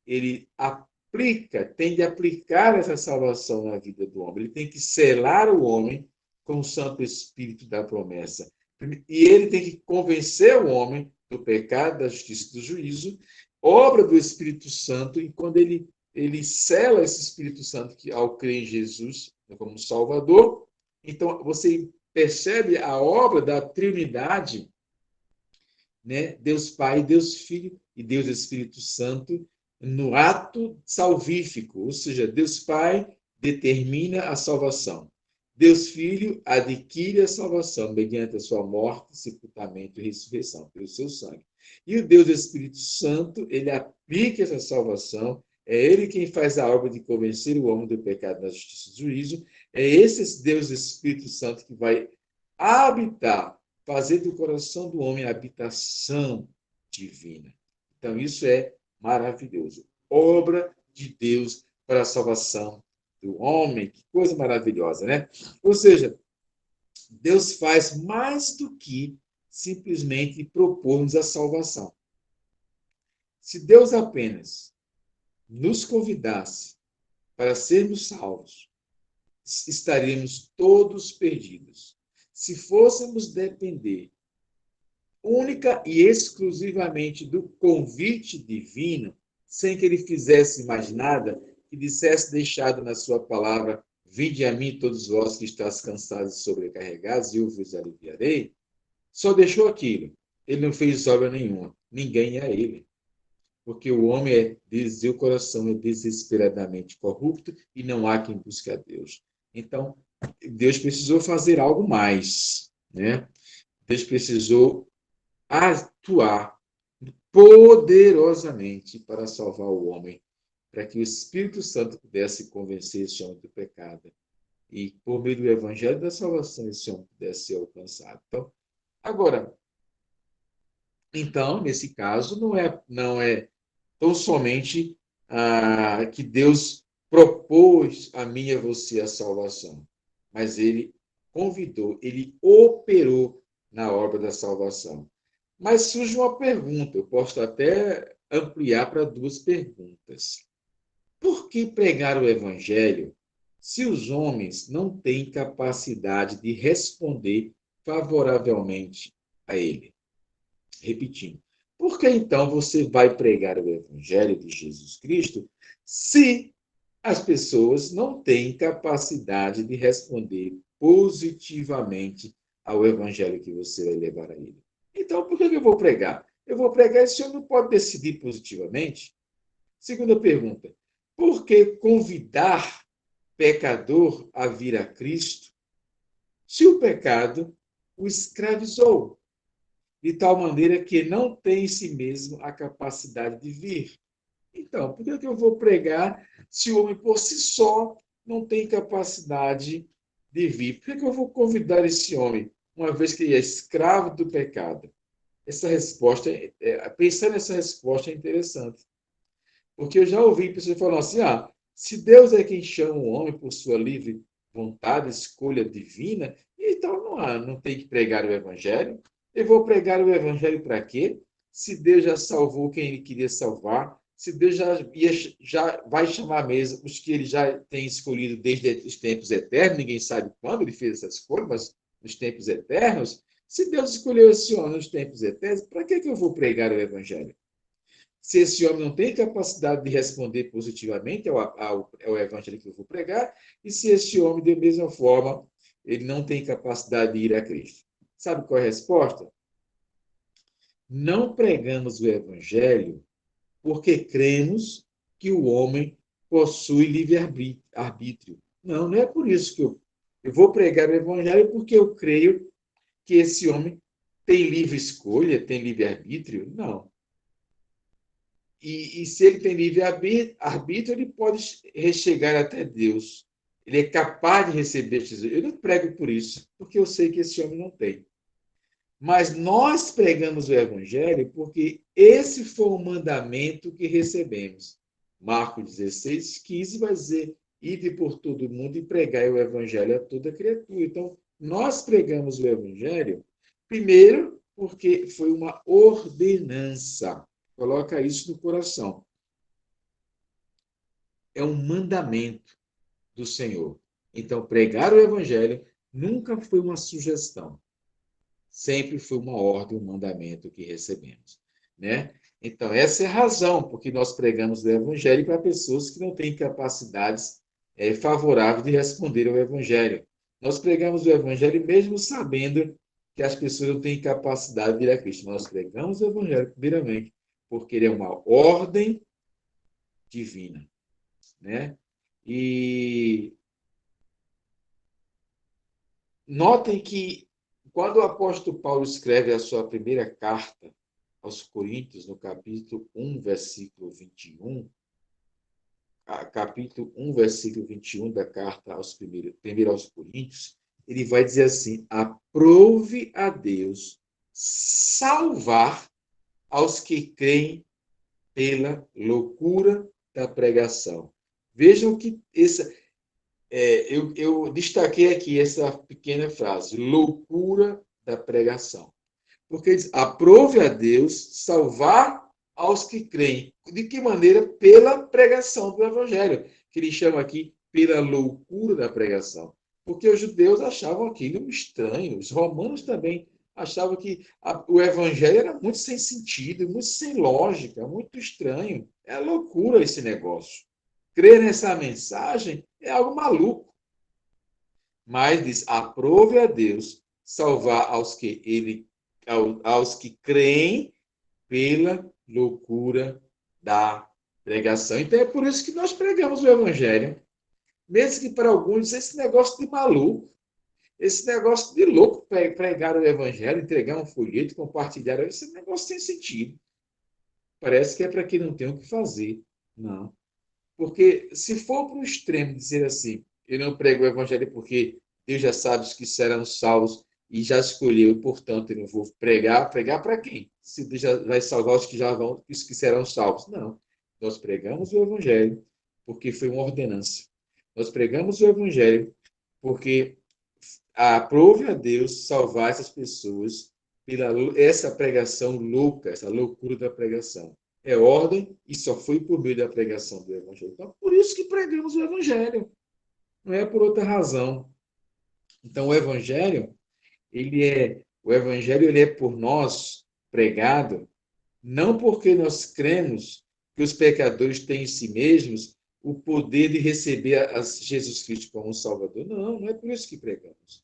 [SPEAKER 1] ele aplica, tem de aplicar essa salvação na vida do homem. Ele tem que selar o homem com o Santo Espírito da promessa. E ele tem que convencer o homem do pecado, da justiça e do juízo, obra do Espírito Santo, e quando ele sela esse Espírito Santo que, ao crer em Jesus como Salvador, então você percebe a obra da Trindade, né? Deus Pai, Deus Filho e Deus Espírito Santo no ato salvífico, ou seja, Deus Pai determina a salvação. Deus Filho adquire a salvação mediante a sua morte, sepultamento e ressurreição, pelo seu sangue. E o Deus Espírito Santo, ele aplica essa salvação, é ele quem faz a obra de convencer o homem do pecado, da justiça e do juízo, é esse Deus Espírito Santo que vai habitar, fazer do coração do homem a habitação divina. Então, isso é maravilhoso. Obra de Deus para a salvação do homem. Que coisa maravilhosa, né? Ou seja, Deus faz mais do que simplesmente propor-nos a salvação. Se Deus apenas nos convidasse para sermos salvos, estaríamos todos perdidos. Se fôssemos depender única e exclusivamente do convite divino, sem que ele fizesse mais nada, que dissesse deixado na sua palavra, vinde a mim todos vós que estáis cansados e sobrecarregados, e eu vos aliviarei, só deixou aquilo. Ele não fez obra nenhuma. Ninguém é ele. Porque o homem o coração é desesperadamente corrupto e não há quem busque a Deus. Então, Deus precisou fazer algo mais, né? Deus precisou atuar poderosamente para salvar o homem, para que o Espírito Santo pudesse convencer esse homem do pecado. E, por meio do Evangelho da Salvação, esse homem pudesse ser alcançado. Então, nesse caso, não é tão somente que Deus propôs a mim e a você a salvação, mas ele convidou, ele operou na obra da salvação. Mas surge uma pergunta, eu posso até ampliar para duas perguntas. Por que pregar o Evangelho se os homens não têm capacidade de responder favoravelmente a ele? Repetindo, por que então você vai pregar o Evangelho de Jesus Cristo se as pessoas não têm capacidade de responder positivamente ao Evangelho que você vai levar a ele? Então, por que eu vou pregar? Eu vou pregar e o senhor não pode decidir positivamente? Segunda pergunta, por que convidar pecador a vir a Cristo se o pecado o escravizou, de tal maneira que não tem em si mesmo a capacidade de vir? Então, por que eu vou pregar se o homem por si só não tem capacidade de vir? Por que eu vou convidar esse homem, uma vez que ele é escravo do pecado? Essa resposta, pensar nessa resposta é interessante. Porque eu já ouvi pessoas falando assim, se Deus é quem chama o homem por sua livre vontade, escolha divina, então não tem que pregar o Evangelho. Eu vou pregar o Evangelho para quê? Se Deus já salvou quem ele queria salvar, se Deus já vai chamar mesmo os que ele já tem escolhido desde os tempos eternos, ninguém sabe quando ele fez essa escolha, mas nos tempos eternos, se Deus escolheu esse homem nos tempos eternos, para que eu vou pregar o Evangelho? Se esse homem não tem capacidade de responder positivamente ao Evangelho que eu vou pregar, e se esse homem, da mesma forma, ele não tem capacidade de ir a Cristo. Sabe qual é a resposta? Não pregamos o Evangelho porque cremos que o homem possui livre-arbítrio. Não, não é por isso que eu vou pregar o evangelho, porque eu creio que esse homem tem livre escolha, tem livre-arbítrio. Não. E se ele tem livre-arbítrio, ele pode chegar até Deus. Ele é capaz de receber Jesus. Eu não prego por isso, porque eu sei que esse homem não tem. Mas nós pregamos o Evangelho porque esse foi o mandamento que recebemos. Marcos 16, 15 vai dizer: ide por todo mundo e pregai o Evangelho a toda criatura. Então, nós pregamos o Evangelho, primeiro, porque foi uma ordenança. Coloca isso no coração. É um mandamento do Senhor. Então, pregar o Evangelho nunca foi uma sugestão. Sempre foi uma ordem, um mandamento que recebemos, né? Então, essa é a razão porque nós pregamos o Evangelho para pessoas que não têm capacidades favoráveis de responder ao Evangelho. Nós pregamos o Evangelho mesmo sabendo que as pessoas não têm capacidade de ir a Cristo. Nós pregamos o Evangelho, primeiramente, porque ele é uma ordem divina, né? E notem que quando o apóstolo Paulo escreve a sua primeira carta aos Coríntios, no capítulo 1, versículo 21, capítulo 1, versículo 21 da carta primeiro aos Coríntios, ele vai dizer assim: aprove a Deus salvar aos que creem pela loucura da pregação. Vejam que eu destaquei aqui essa pequena frase, loucura da pregação. Porque diz, aprove a Deus salvar aos que creem. De que maneira? Pela pregação do Evangelho, que ele chama aqui pela loucura da pregação. Porque os judeus achavam aquilo estranho, os romanos também achavam que o Evangelho era muito sem sentido, muito sem lógica, muito estranho. É loucura esse negócio. Crer nessa mensagem é algo maluco. Mas diz, aprove a Deus salvar aos que creem pela loucura da pregação. Então é por isso que nós pregamos o Evangelho. Mesmo que para alguns esse negócio de maluco, esse negócio de louco pregar o Evangelho, entregar um folheto, compartilhar, esse negócio sem sentido. Parece que é para quem não tem o que fazer. Não. Porque se for para o extremo dizer assim, eu não prego o Evangelho porque Deus já sabe os que serão salvos e já escolheu, portanto, eu não vou pregar. Pregar para quem? Se Deus já vai salvar os que já vão, os que serão salvos. Não. Nós pregamos o Evangelho porque foi uma ordenança. Nós pregamos o Evangelho porque aprove a Deus salvar essas pessoas pela essa pregação louca, essa loucura da pregação. É ordem e só foi por meio da pregação do Evangelho. Então, por isso que pregamos o Evangelho. Não é por outra razão. Então, o Evangelho ele é por nós pregado, não porque nós cremos que os pecadores têm em si mesmos o poder de receber a Jesus Cristo como Salvador. Não, não é por isso que pregamos.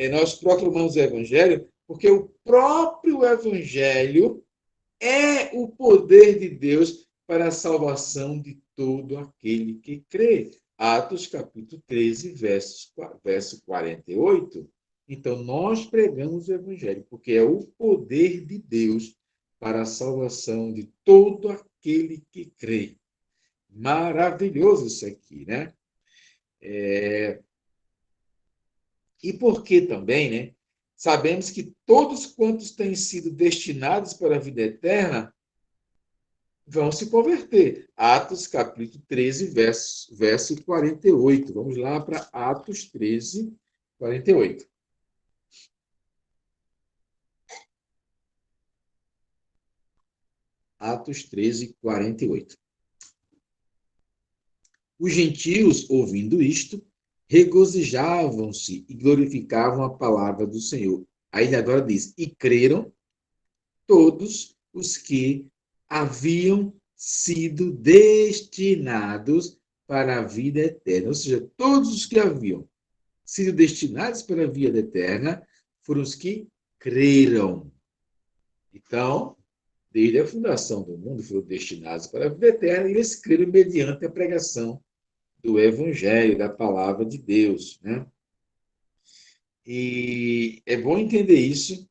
[SPEAKER 1] Nós proclamamos o Evangelho porque o próprio Evangelho é o poder de Deus para a salvação de todo aquele que crê. Atos capítulo 13, verso 48. Então, nós pregamos o Evangelho, porque é o poder de Deus para a salvação de todo aquele que crê. Maravilhoso isso aqui, né? E porque também, né? Sabemos que todos quantos têm sido destinados para a vida eterna vão se converter. Atos capítulo 13, verso 48. Vamos lá para Atos 13, 48. Atos 13, 48. Os gentios, ouvindo isto, regozijavam-se e glorificavam a palavra do Senhor. Aí ele agora diz, e creram todos os que haviam sido destinados para a vida eterna. Ou seja, todos os que haviam sido destinados para a vida eterna foram os que creram. Então, desde a fundação do mundo, foram destinados para a vida eterna, e eles creram mediante a pregação do Evangelho, da palavra de Deus, né? E é bom entender isso,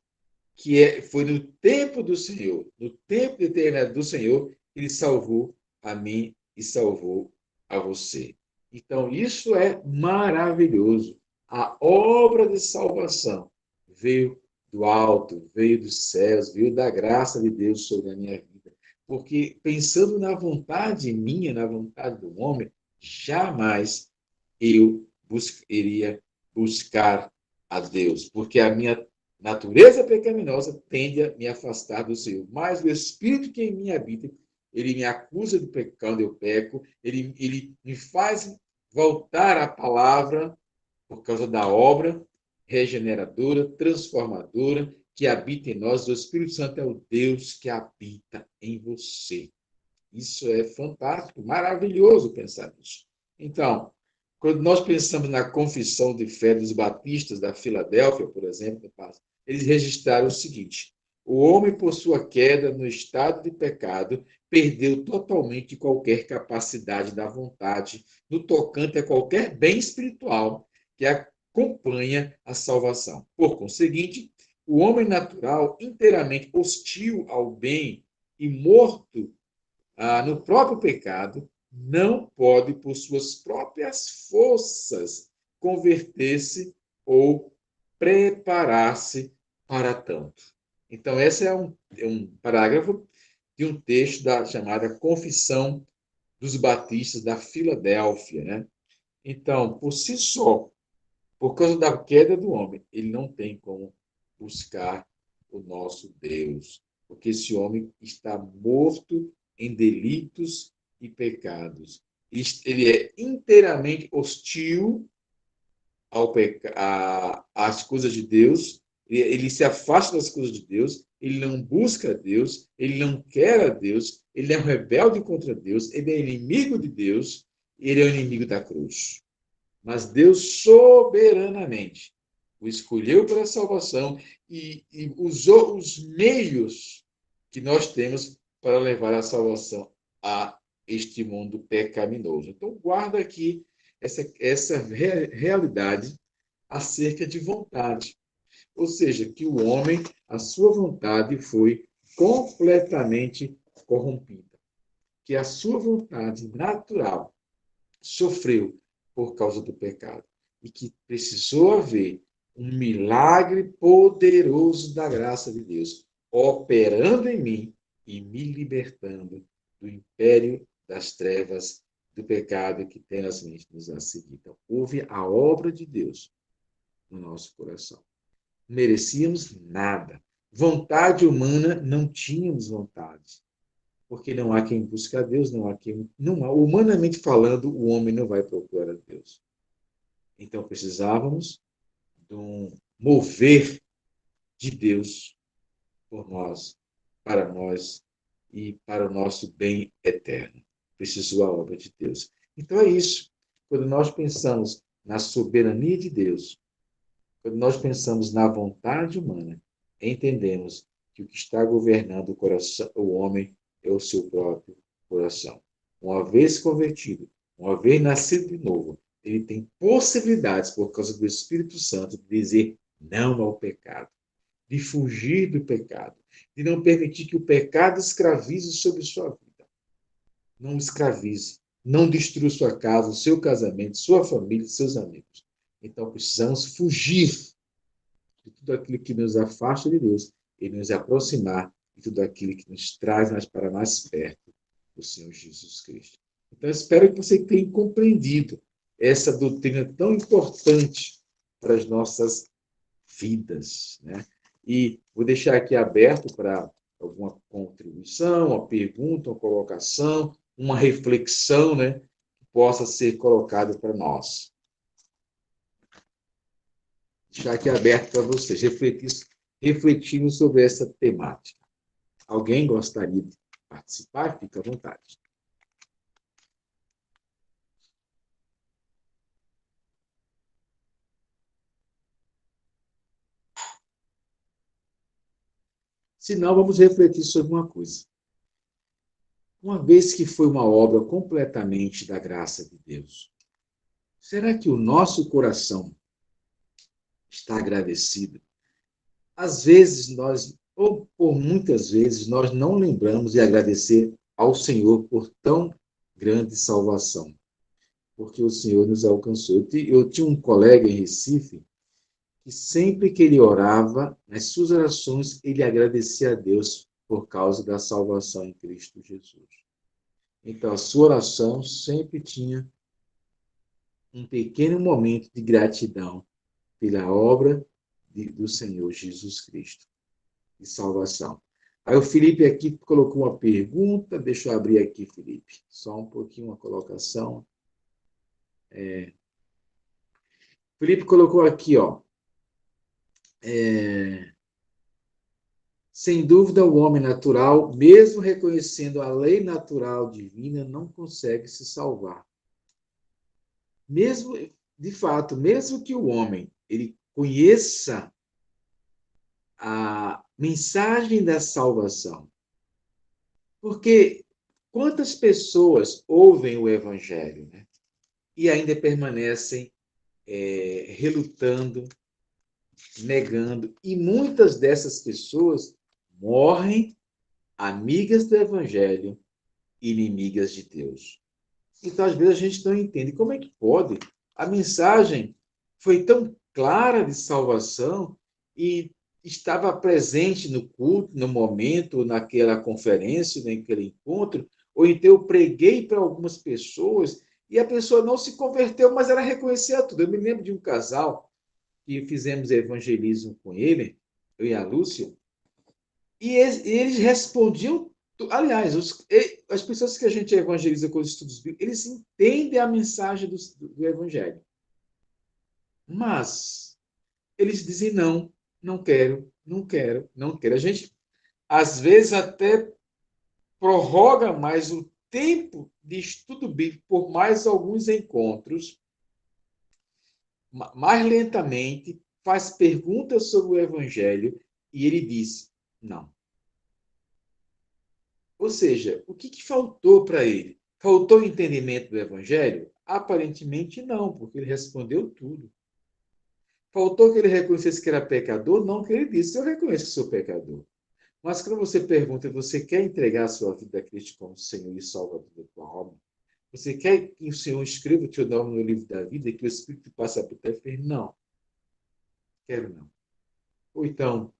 [SPEAKER 1] que foi no tempo do Senhor, no tempo determinado do Senhor, que ele salvou a mim e salvou a você. Então, isso é maravilhoso. A obra de salvação veio do alto, veio dos céus, veio da graça de Deus sobre a minha vida. Porque pensando na vontade minha, na vontade do homem, jamais eu iria buscar a Deus, porque a minha natureza pecaminosa tende a me afastar do Senhor. Mas o Espírito que em mim habita, ele me acusa do pecado quando eu peco, ele me faz voltar à palavra por causa da obra regeneradora, transformadora, que habita em nós. O Espírito Santo é o Deus que habita em você. Isso é fantástico, maravilhoso pensar nisso. Então, quando nós pensamos na confissão de fé dos batistas da Filadélfia, por exemplo, eles registraram o seguinte: o homem, por sua queda no estado de pecado, perdeu totalmente qualquer capacidade da vontade no tocante a qualquer bem espiritual que acompanha a salvação. Por conseguinte, o homem natural, inteiramente hostil ao bem e morto no próprio pecado, não pode, por suas próprias forças, converter-se ou preparar-se para tanto. Então, esse é um parágrafo de um texto chamada Confissão dos Batistas da Filadélfia, né? Então, por si só, por causa da queda do homem, ele não tem como buscar o nosso Deus, porque esse homem está morto em delitos e pecados. Ele é inteiramente hostil às coisas de Deus, ele se afasta das coisas de Deus, ele não busca a Deus, ele não quer a Deus, ele é um rebelde contra Deus, ele é inimigo de Deus, ele é o inimigo da cruz. Mas Deus soberanamente o escolheu para a salvação e usou os meios que nós temos para levar a salvação a este mundo pecaminoso. Então, guarda aqui essa realidade acerca de vontade. Ou seja, que o homem, a sua vontade foi completamente corrompida. Que a sua vontade natural sofreu por causa do pecado e que precisou haver um milagre poderoso da graça de Deus operando em mim e me libertando do império das trevas, do pecado que tenazmente nos a seguir. Então, houve a obra de Deus no nosso coração. Não merecíamos nada. Vontade humana, não tínhamos vontade. Porque não há quem busque a Deus, não há quem. Não há, humanamente falando, o homem não vai procurar a Deus. Então precisávamos de um mover de Deus por nós, para nós e para o nosso bem eterno. Precisou a obra de Deus. Então é isso. Quando nós pensamos na soberania de Deus, quando nós pensamos na vontade humana, entendemos que o que está governando o coração, o homem, é o seu próprio coração. Uma vez convertido, uma vez nascido de novo, ele tem possibilidades, por causa do Espírito Santo, de dizer não ao pecado, de fugir do pecado, de não permitir que o pecado escravize sobre sua vida. Não escravize, não destrua sua casa, o seu casamento, sua família, seus amigos. Então precisamos fugir de tudo aquilo que nos afasta de Deus e nos aproximar de tudo aquilo que nos traz para mais perto do Senhor Jesus Cristo. Então, espero que você tenha compreendido essa doutrina tão importante para as nossas vidas, né? E vou deixar aqui aberto para alguma contribuição, uma pergunta, uma colocação, uma reflexão, né, que possa ser colocada para nós. Deixar aqui aberto para vocês refletirem sobre essa temática. Alguém gostaria de participar? Fique à vontade. Senão, vamos refletir sobre uma coisa. Uma vez que foi uma obra completamente da graça de Deus, será que o nosso coração está agradecido? Às vezes nós, ou por muitas vezes, nós não lembramos de agradecer ao Senhor por tão grande salvação, porque o Senhor nos alcançou. Eu tinha um colega em Recife que sempre que ele orava, nas suas orações, ele agradecia a Deus por causa da salvação em Cristo Jesus. Então, a sua oração sempre tinha um pequeno momento de gratidão pela obra do Senhor Jesus Cristo, de salvação. Aí o Felipe aqui colocou uma pergunta, deixa eu abrir aqui, Felipe, só um pouquinho uma colocação. Felipe colocou aqui, ó, sem dúvida o homem natural, mesmo reconhecendo a lei natural divina, não consegue se salvar. Mesmo, de fato, mesmo que o homem ele conheça a mensagem da salvação, porque quantas pessoas ouvem o evangelho, né? E ainda permanecem relutando, negando, e muitas dessas pessoas morrem amigas do evangelho, inimigas de Deus. Então, às vezes, a gente não entende como é que pode. A mensagem foi tão clara de salvação e estava presente no culto, no momento, naquela conferência, naquele encontro, ou então eu preguei para algumas pessoas e a pessoa não se converteu, mas ela reconhecia tudo. Eu me lembro de um casal que fizemos evangelismo com ele, eu e a Lúcia, e eles respondiam. Aliás, as pessoas que a gente evangeliza com os estudos bíblicos, eles entendem a mensagem do evangelho. Mas eles dizem não, não quero, não quero, não quero. A gente, às vezes, até prorroga mais o tempo de estudo bíblico por mais alguns encontros, mais lentamente, faz perguntas sobre o evangelho e ele diz não. Ou seja, o que faltou para ele? Faltou o entendimento do evangelho? Aparentemente não, porque ele respondeu tudo. Faltou que ele reconhecesse que era pecador? Não, que ele disse, eu reconheço que sou pecador. Mas quando você pergunta, você quer entregar a sua vida a Cristo como Senhor e Salvador da tua alma? Você quer que o Senhor escreva o teu nome no livro da vida e que o Espírito passe a habitar? Ele fez, não, quero não. Ou então,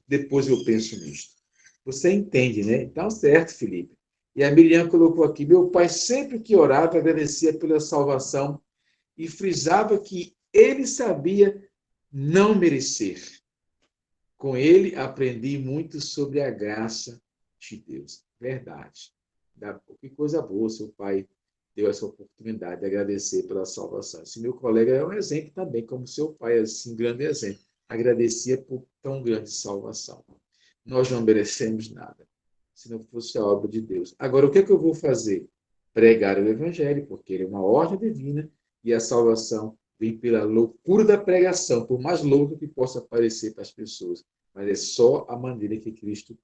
[SPEAKER 1] depois eu penso nisto. Você entende, né? Então, certo, Felipe. E a Miriam colocou aqui, meu pai sempre que orava agradecia pela salvação e frisava que ele sabia não merecer. Com ele aprendi muito sobre a graça de Deus. Verdade. Que coisa boa, seu pai deu essa oportunidade de agradecer pela salvação. Esse meu colega é um exemplo também, como seu pai, assim, um grande exemplo. Agradecia por tão grande salvação. Nós não merecemos nada, se não fosse a obra de Deus. Agora, o que é que eu vou fazer? Pregar o evangelho, porque ele é uma ordem divina e a salvação vem pela loucura da pregação, por mais louco que possa parecer para as pessoas. Mas é só a maneira que Cristo,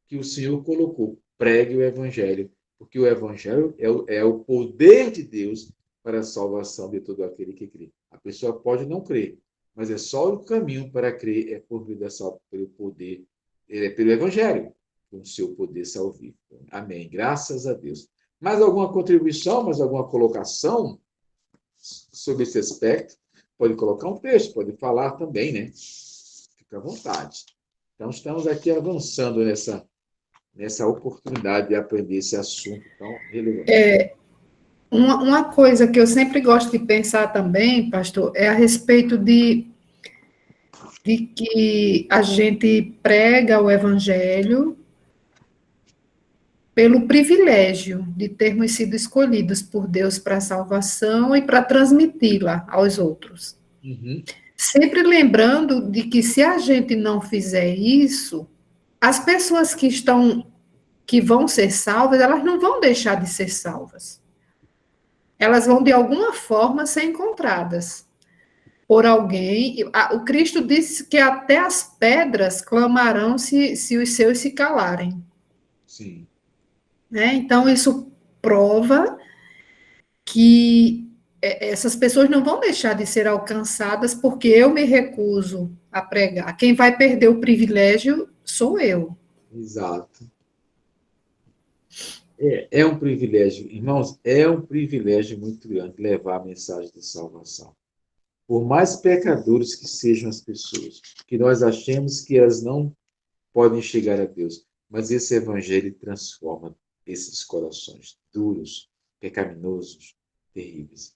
[SPEAKER 1] que o Senhor colocou. Pregue o evangelho, porque o evangelho é o poder de Deus para a salvação de todo aquele que crê. A pessoa pode não crer, mas é só o caminho para crer, é por meio pelo poder, pelo evangelho, com o seu poder salvífico. Amém. Graças a Deus. Mais alguma contribuição, mais alguma colocação sobre esse aspecto? Pode colocar um texto, pode falar também, né? Fica à vontade. Então, estamos aqui avançando nessa oportunidade de aprender esse assunto tão relevante.
[SPEAKER 2] Uma coisa que eu sempre gosto de pensar também, pastor, é a respeito de que a gente prega o evangelho pelo privilégio de termos sido escolhidos por Deus para a salvação e para transmiti-la aos outros.
[SPEAKER 1] Uhum.
[SPEAKER 2] Sempre lembrando de que se a gente não fizer isso, as pessoas que vão ser salvas, elas não vão deixar de ser salvas. Elas vão, de alguma forma, ser encontradas. por alguém. O Cristo disse que até as pedras clamarão se os seus se calarem.
[SPEAKER 1] Sim.
[SPEAKER 2] Né? Então, isso prova que essas pessoas não vão deixar de ser alcançadas porque eu me recuso a pregar. Quem vai perder o privilégio sou eu.
[SPEAKER 1] Exato. É um privilégio, irmãos, é um privilégio muito grande levar a mensagem de salvação. Por mais pecadores que sejam as pessoas, que nós achemos que elas não podem chegar a Deus, mas esse evangelho transforma esses corações duros, pecaminosos, terríveis.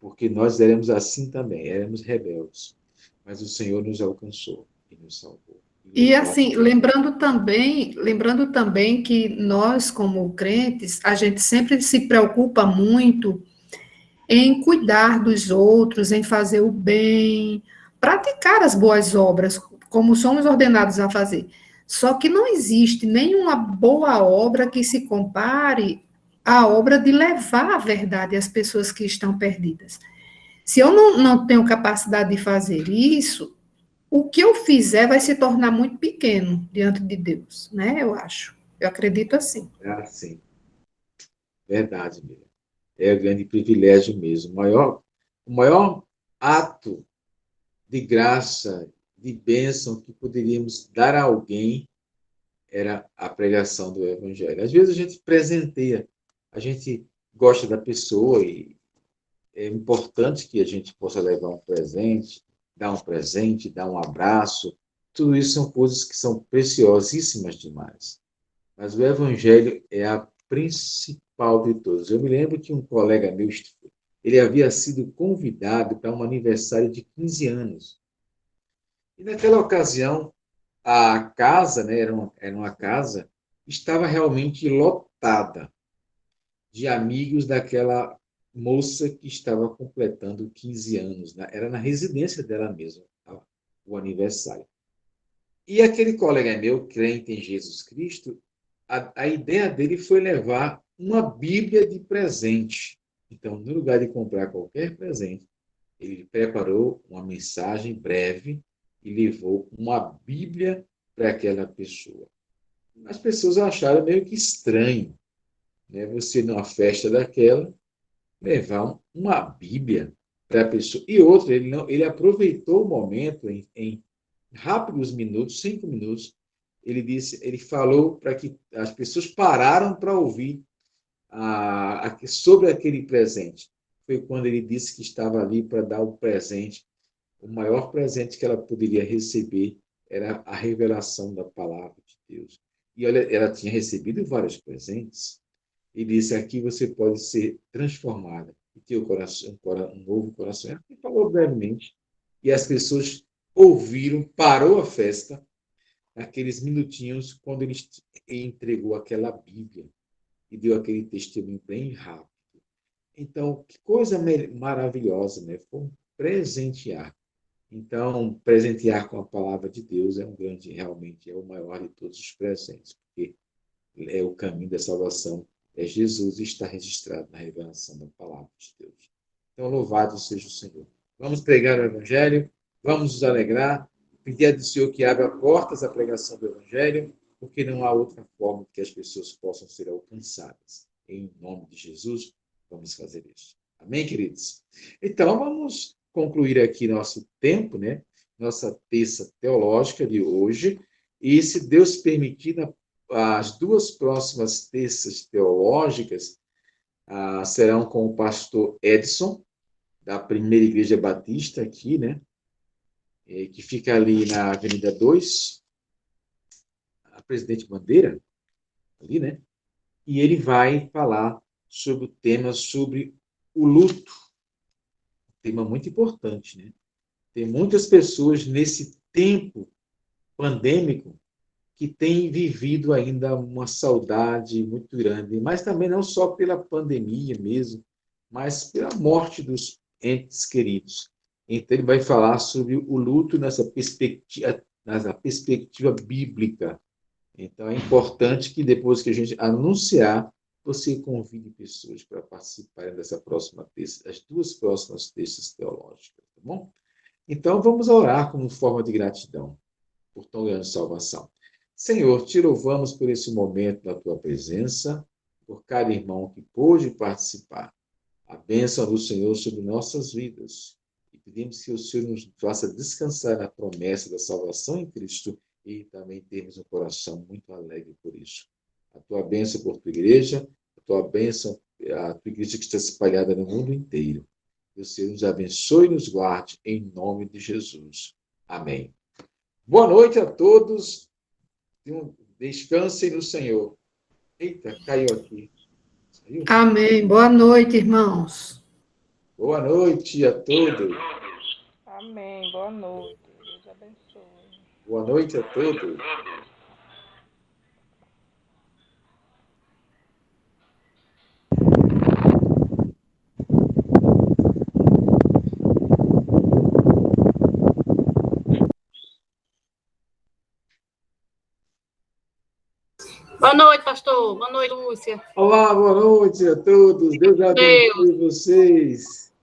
[SPEAKER 1] Porque nós éramos assim também, éramos rebeldes, mas o Senhor nos alcançou e nos salvou.
[SPEAKER 2] E assim, lembrando também que nós, como crentes, a gente sempre se preocupa muito em cuidar dos outros, em fazer o bem, praticar as boas obras, como somos ordenados a fazer. Só que não existe nenhuma boa obra que se compare à obra de levar a verdade às pessoas que estão perdidas. Se eu não tenho capacidade de fazer isso, o que eu fizer vai se tornar muito pequeno diante de Deus, né? Eu acho. Eu acredito assim.
[SPEAKER 1] É assim, verdade mesmo. É um grande privilégio mesmo. O maior ato de graça, de bênção que poderíamos dar a alguém era a pregação do Evangelho. Às vezes a gente presenteia, a gente gosta da pessoa e é importante que a gente possa levar um presente, dar um abraço. Tudo isso são coisas que são preciosíssimas demais. Mas o Evangelho é a principal de todas. Eu me lembro que um colega meu, ele havia sido convidado para um aniversário de 15 anos. E naquela ocasião, a casa, né, era uma casa, estava realmente lotada de amigos daquela moça que estava completando 15 anos. Né? Era na residência dela mesma, tá? O aniversário. E aquele colega meu, crente em Jesus Cristo, a ideia dele foi levar uma Bíblia de presente. Então, no lugar de comprar qualquer presente, ele preparou uma mensagem breve e levou uma Bíblia para aquela pessoa. As pessoas acharam meio que estranho, né? Você, numa festa daquela, levar uma Bíblia para a pessoa. E outra, ele aproveitou o momento em rápidos minutos, 5 minutos, ele falou para que as pessoas pararam para ouvir sobre aquele presente. Foi quando ele disse que estava ali para dar o presente. O maior presente que ela poderia receber era a revelação da palavra de Deus. E olha, ela tinha recebido vários presentes. E disse: aqui você pode ser transformada e ter um novo coração. Ela falou brevemente. E as pessoas ouviram, parou a festa, aqueles minutinhos, quando ele entregou aquela Bíblia e deu aquele testemunho bem rápido. Então, que coisa maravilhosa, né? Foi um presentear. Então, presentear com a palavra de Deus realmente é o maior de todos os presentes, porque é o caminho da salvação, é Jesus e está registrado na revelação da palavra de Deus. Então, louvado seja o Senhor. Vamos pregar o Evangelho, vamos nos alegrar, pedir ao Senhor que abra portas à pregação do Evangelho, porque não há outra forma que as pessoas possam ser alcançadas. Em nome de Jesus, vamos fazer isso. Amém, queridos? Então, vamos concluir aqui nosso tempo, né? Nossa terça teológica de hoje. E, se Deus permitir, as duas próximas terças teológicas serão com o pastor Edson, da Primeira Igreja Batista aqui, né? Que fica ali na Avenida 2, a Presidente Bandeira, ali, né? E ele vai falar sobre o tema sobre o luto. Tema muito importante, né? Tem muitas pessoas nesse tempo pandêmico que têm vivido ainda uma saudade muito grande, mas também não só pela pandemia mesmo, mas pela morte dos entes queridos. Então, ele vai falar sobre o luto nessa perspectiva bíblica. Então, é importante que depois que a gente anunciar, você convide pessoas para participarem dessa próxima terça, as duas próximas terças teológicas. Tá bom? Então, vamos orar como forma de gratidão por tão grande salvação. Senhor, te louvamos por esse momento na tua presença, por cada irmão que pôde participar. A bênção do Senhor sobre nossas vidas. E pedimos que o Senhor nos faça descansar na promessa da salvação em Cristo e também termos um coração muito alegre por isso. A tua bênção por tua igreja, a tua bênção, a tua igreja que está espalhada no mundo inteiro. Que o Senhor nos abençoe e nos guarde, em nome de Jesus. Amém. Boa noite a todos. Descansem no Senhor. Eita, caiu aqui. Saiu?
[SPEAKER 2] Amém. Boa noite, irmãos.
[SPEAKER 1] Boa noite a todos.
[SPEAKER 3] Amém. Boa noite. Deus abençoe.
[SPEAKER 1] Boa noite a todos.
[SPEAKER 4] Boa noite, pastor. Boa noite, Lúcia.
[SPEAKER 1] Olá, boa noite a todos. Deus abençoe vocês.